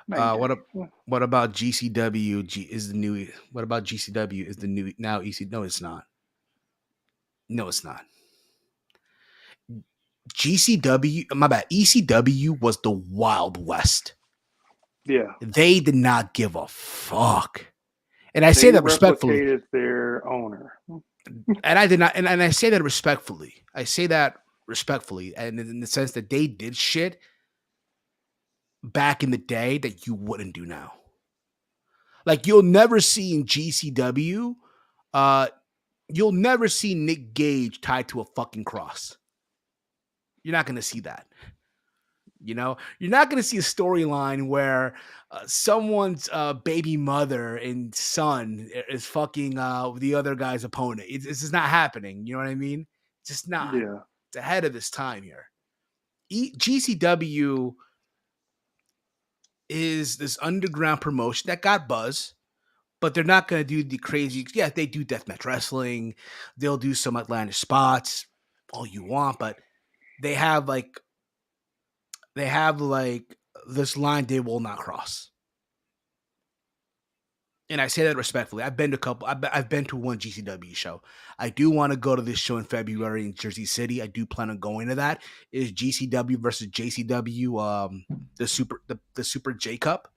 Speaker 4: Night and day.
Speaker 1: What about GCW? Is the new? What about GCW? Is the new now EC? No, it's not. No, it's not. GCW, my bad. ECW was the Wild West.
Speaker 4: Yeah.
Speaker 1: They did not give a fuck. And I say that respectfully.
Speaker 4: Replicated their owner.
Speaker 1: And I did not, and I say that respectfully. I say that respectfully, and in the sense that they did shit back in the day that you wouldn't do now. Like you'll never see in GCW, you'll never see Nick Gage tied to a fucking cross. You're not going to see that. You know, you're not going to see a storyline where someone's baby mother and son is fucking the other guy's opponent. It's just not happening. You know what I mean? It's just not.
Speaker 4: Yeah.
Speaker 1: It's ahead of its time here. GCW is this underground promotion that got buzz, but they're not going to do the crazy. Yeah, they do deathmatch wrestling. They'll do some outlandish spots, all you want, but they have like this line they will not cross. And I say that respectfully. I've been to a couple. I've been to one GCW show. I do want to go to this show in February in Jersey City. I do plan on going to that. It is GCW versus JCW, the Super J Cup.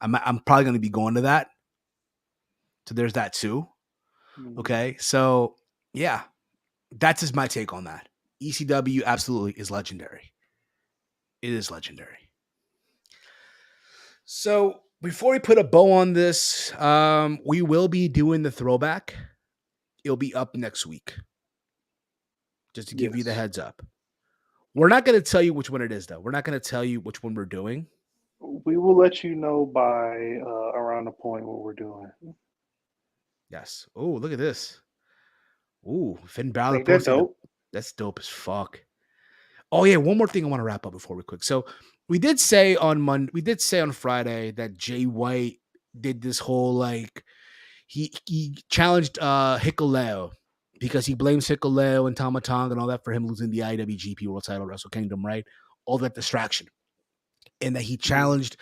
Speaker 1: I'm probably going to be going to that. So there's that too. Okay, so yeah, that's just my take on that. ECW absolutely is legendary. It is legendary. So before we put a bow on this, we will be doing the throwback. It'll be up next week. Just to give you the heads up. We're not going to tell you which one it is, though. We're not going to tell you which one we're doing.
Speaker 4: We will let you know by around the point what we're doing.
Speaker 1: Yes. Oh, look at this. Ooh, Finn Balor
Speaker 4: Ain't that dope?
Speaker 1: That's dope as fuck. Oh yeah, one more thing I want to wrap up before we quick. So we did say on Friday that Jay White did this whole like he challenged Hikuleo because he blames Hikuleo and Tama Tonga and all that for him losing the IWGP World Title Wrestle Kingdom, right? All that distraction, and that he challenged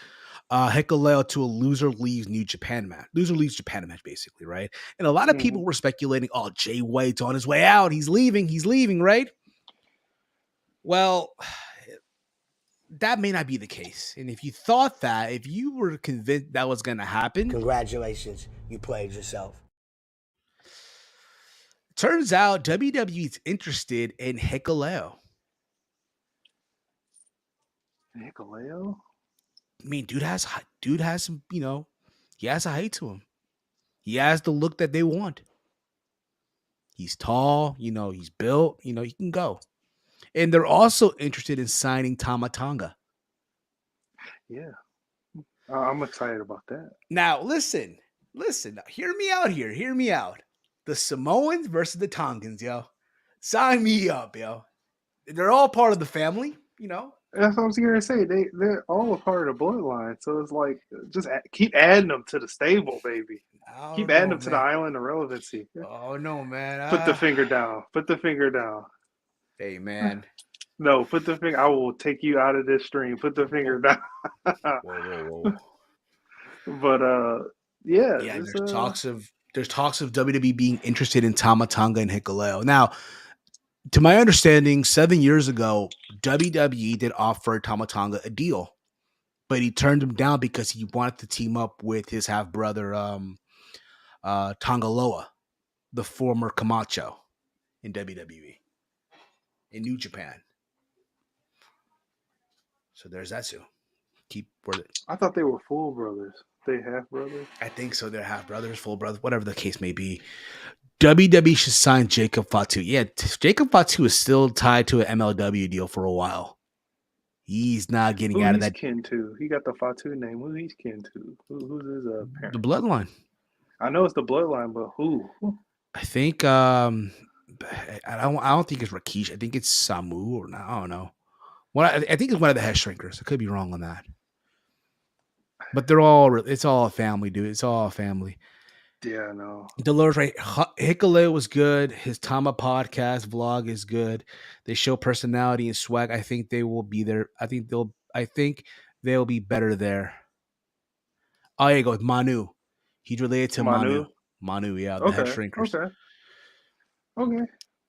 Speaker 1: Hikuleo to a loser leaves Japan match, basically, right? And a lot of people were speculating, oh, Jay White's on his way out, he's leaving, right? Well, that may not be the case. And if you thought that, if you were convinced that was going to happen,
Speaker 10: congratulations, you played yourself.
Speaker 1: Turns out WWE's interested in Hikuleo.
Speaker 4: Hikuleo?
Speaker 1: I mean, dude has some, he has a height to him. He has the look that they want. He's tall, he's built, he can go. And they're also interested in signing Tama Tonga.
Speaker 4: Yeah. I'm excited about that.
Speaker 1: Now, listen. Hear me out here. Hear me out. The Samoans versus the Tongans, yo. Sign me up, yo. They're all part of the family,
Speaker 4: That's what I was going to say. They're all a part of the bloodline. So it's like, just keep adding them to the stable, baby. Keep adding them to the island of relevancy.
Speaker 1: Oh, no, man.
Speaker 4: Put the finger down. Put the finger down.
Speaker 1: Hey, man.
Speaker 4: No, put the finger. I will take you out of this stream. Put the finger down.
Speaker 1: Whoa.
Speaker 4: But yeah.
Speaker 1: There's talks of WWE being interested in Tama Tonga and Hikuleo. Now, to my understanding, 7 years ago, WWE did offer Tama Tonga a deal, but he turned him down because he wanted to team up with his half brother, Tongaloa, the former Camacho in WWE. In New Japan. So there's that too.
Speaker 4: I thought they were full brothers. They half brothers?
Speaker 1: I think so. They're half brothers, full brothers, whatever the case may be. WWE should sign Jacob Fatu. Yeah, Jacob Fatu is still tied to an MLW deal for a while. He's not getting out of that.
Speaker 4: Kin to? He got the Fatu name. Who he's kin to? Who's his parent?
Speaker 1: The bloodline.
Speaker 4: I know it's the bloodline, but who?
Speaker 1: I think I don't think it's Rakish. I think it's Samu or not. I don't know. Well, I think it's one of the head shrinkers. I could be wrong on that. But it's all a family, dude. It's all a family.
Speaker 4: Yeah, no.
Speaker 1: Dolores, right? Hikale was good. His Tama podcast vlog is good. They show personality and swag. I think they will be there. I think they'll be better there. Oh, here you go. Manu. He's related to Manu. Manu, yeah, the head shrinkers.
Speaker 4: Okay.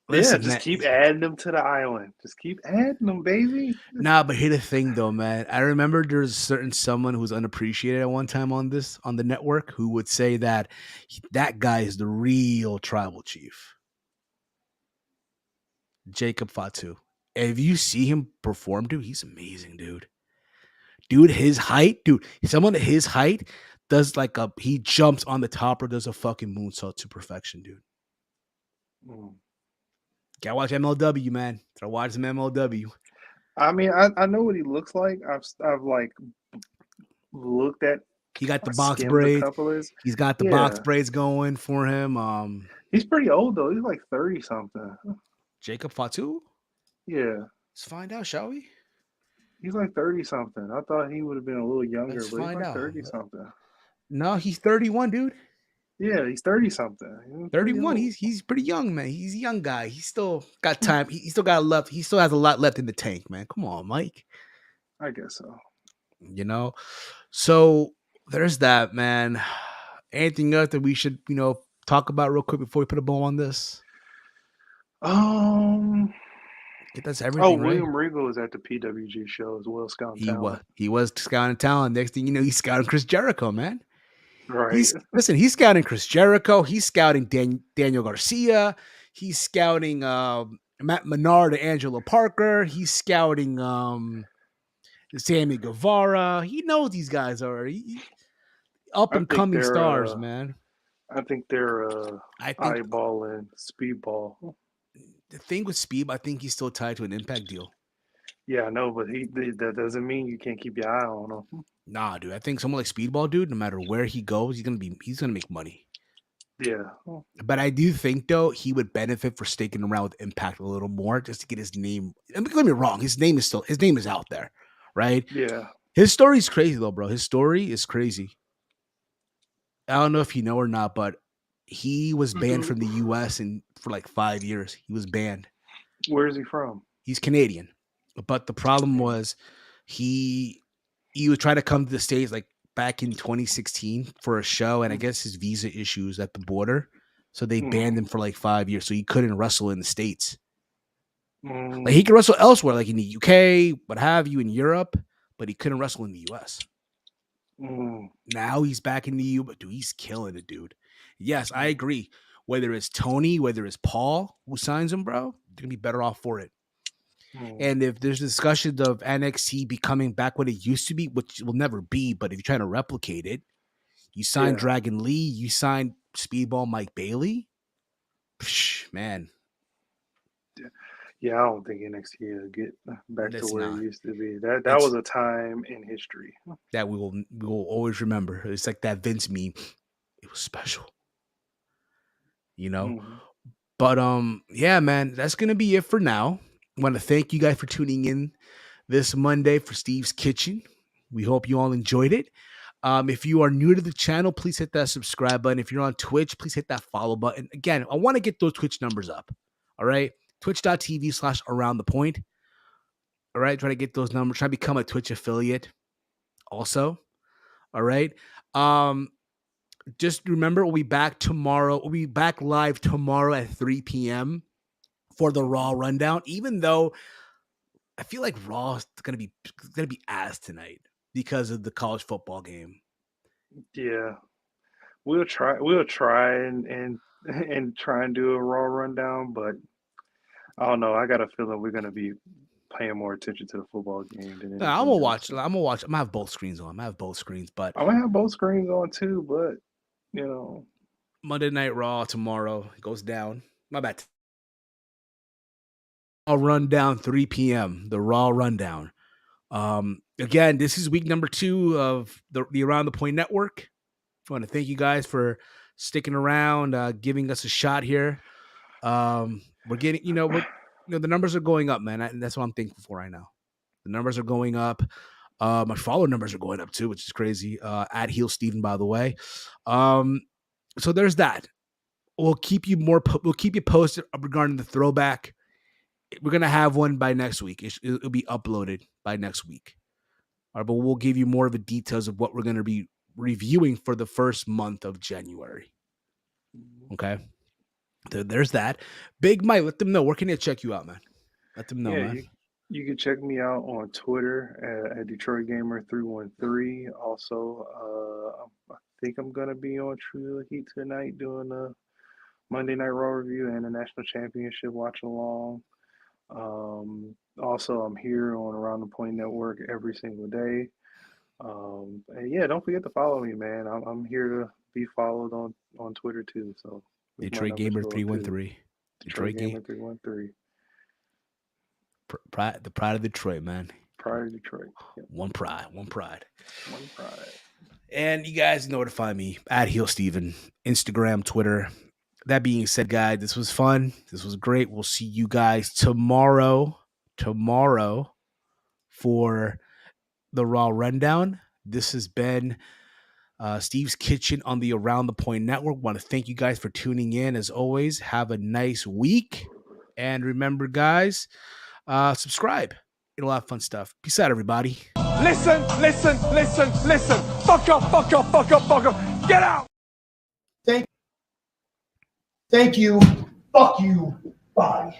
Speaker 1: Listen,
Speaker 4: just keep adding them to the island. Just keep adding them, baby.
Speaker 1: Nah, but here's the thing, though, man. I remember there's a certain someone who was unappreciated at one time on the network who would say that that guy is the real tribal chief, Jacob Fatu. And if you see him perform, dude, he's amazing, dude. His height, someone at his height does he jumps on the top or does a fucking moonsault to perfection, dude. Gotta watch MLW, man. Gotta watch some MLW.
Speaker 4: I mean, I know what he looks like. I've looked at.
Speaker 1: He got the box braids. He's got the box braids going for him.
Speaker 4: He's pretty old though. He's like 30 something.
Speaker 1: Jacob Fatu?
Speaker 4: Yeah.
Speaker 1: Let's find out, shall we?
Speaker 4: He's like 30 something. I thought he would have been a little younger,
Speaker 1: Let's
Speaker 4: but he's
Speaker 1: find
Speaker 4: like
Speaker 1: out.
Speaker 4: 30 something.
Speaker 1: No, he's 31, dude.
Speaker 4: Yeah, he's 30 something.
Speaker 1: 31. He's pretty young, man. He's a young guy. He's still got time. He still got left. He still has a lot left in the tank, man. Come on, Mike.
Speaker 4: I guess so.
Speaker 1: So there's that, man. Anything else that we should, talk about real quick before we put a bow on this? That's everything.
Speaker 4: William Regal was at the PWG show as well, scouting talent.
Speaker 1: He was scouting talent. Next thing you know, he's scouting Chris Jericho, man.
Speaker 4: Right.
Speaker 1: He's scouting Chris Jericho. He's scouting Daniel Garcia. He's scouting Matt Menard and Angelo Parker. He's scouting Sammy Guevara. He knows these guys are up and coming stars, man.
Speaker 4: I think they're eyeballing Speedball.
Speaker 1: The thing with Speed, I think he's still tied to an Impact deal.
Speaker 4: Yeah, I know, but that doesn't mean you can't keep your eye on him.
Speaker 1: Nah, dude. I think someone like Speedball, dude, no matter where he goes, he's gonna make money.
Speaker 4: Yeah.
Speaker 1: But I do think though he would benefit for sticking around with Impact a little more just to get his name. Don't get me wrong, his name is out there, right?
Speaker 4: Yeah.
Speaker 1: His story's crazy though, bro. His story is crazy. I don't know if you know or not, but he was banned from the US for like 5 years. He was banned.
Speaker 4: Where is he from?
Speaker 1: He's Canadian. But the problem was he would try to come to the States like back in 2016 for a show, and I guess his visa issues at the border. So they banned him for like 5 years. So he couldn't wrestle in the States. Like he could wrestle elsewhere, like in the UK, what have you, in Europe, but he couldn't wrestle in the US. Now he's back in the EU, but dude, he's killing it, dude. Yes, I agree. Whether it's Tony, whether it's Paul who signs him, bro, they're gonna be better off for it. And if there's discussions of NXT becoming back what it used to be, which will never be, but if you're trying to replicate it, you sign Dragon Lee, you sign Speedball Mike Bailey, man.
Speaker 4: Yeah, I don't think NXT will get back to where it used to be. That was a time in history
Speaker 1: that we will always remember. It's like that Vince meme. It was special, But yeah, man, that's gonna be it for now. I want to thank you guys for tuning in this Monday for Steve's Kitchen. We hope you all enjoyed it. If you are new to the channel, please hit that subscribe button. If you're on Twitch, please hit that follow button. Again, I want to get those Twitch numbers up. All right. Twitch.tv/aroundthepoint. All right. Try to get those numbers. Try to become a Twitch affiliate also. All right. Just remember, we'll be back tomorrow. We'll be back live tomorrow at 3 p.m. for the Raw rundown, even though I feel like Raw is gonna be ass tonight because of the college football game.
Speaker 4: Yeah, we'll try and try and do a Raw rundown, but I don't know. I got a feeling we're gonna be paying more attention to the football game than
Speaker 1: I'm gonna watch. I'm gonna have both screens on. I have both screens, but
Speaker 4: I'm gonna have both screens on too. But
Speaker 1: Monday Night Raw tomorrow goes down. My bad. I'll run down 3 p.m. the Raw rundown. Again, this is week number 2 of the Around the Point Network. I want to thank you guys for sticking around, giving us a shot here. We're getting, the numbers are going up, man. And that's what I'm thankful for right now. The numbers are going up. My follow numbers are going up too, which is crazy. At Heel Steven, by the way. So there's that. We'll keep you posted regarding the throwback. We're gonna have one by next week. It'll be uploaded by next week. All right, but we'll give you more of the details of what we're gonna be reviewing for the first month of January. Okay. There's that. Big Mike, let them know. Where can they check you out, man? Let them know, man.
Speaker 4: You can check me out on Twitter at Detroit Gamer 313. Also, I think I'm gonna be on True Heat tonight doing a Monday Night Raw review and a national championship watch along. Also, I'm here on Around the Point Network every single day. And yeah, don't forget to follow me, man. I'm here to be followed on Twitter too. So
Speaker 1: Detroit Gamer 313.
Speaker 4: Detroit Gamer 313.
Speaker 1: The pride of Detroit, man.
Speaker 4: Pride of Detroit. Yep.
Speaker 1: One pride. And you guys know where to find me at Heel Steven, Instagram, Twitter. That being said, guys, this was fun. This was great. We'll see you guys tomorrow for the Raw Rundown. This has been Steve's Kitchen on the Around the Point Network. Want to thank you guys for tuning in. As always, have a nice week. And remember, guys, subscribe. It'll have fun stuff. Peace out, everybody.
Speaker 3: Listen. Fuck up. Get out.
Speaker 7: Thank you. Fuck you. Bye.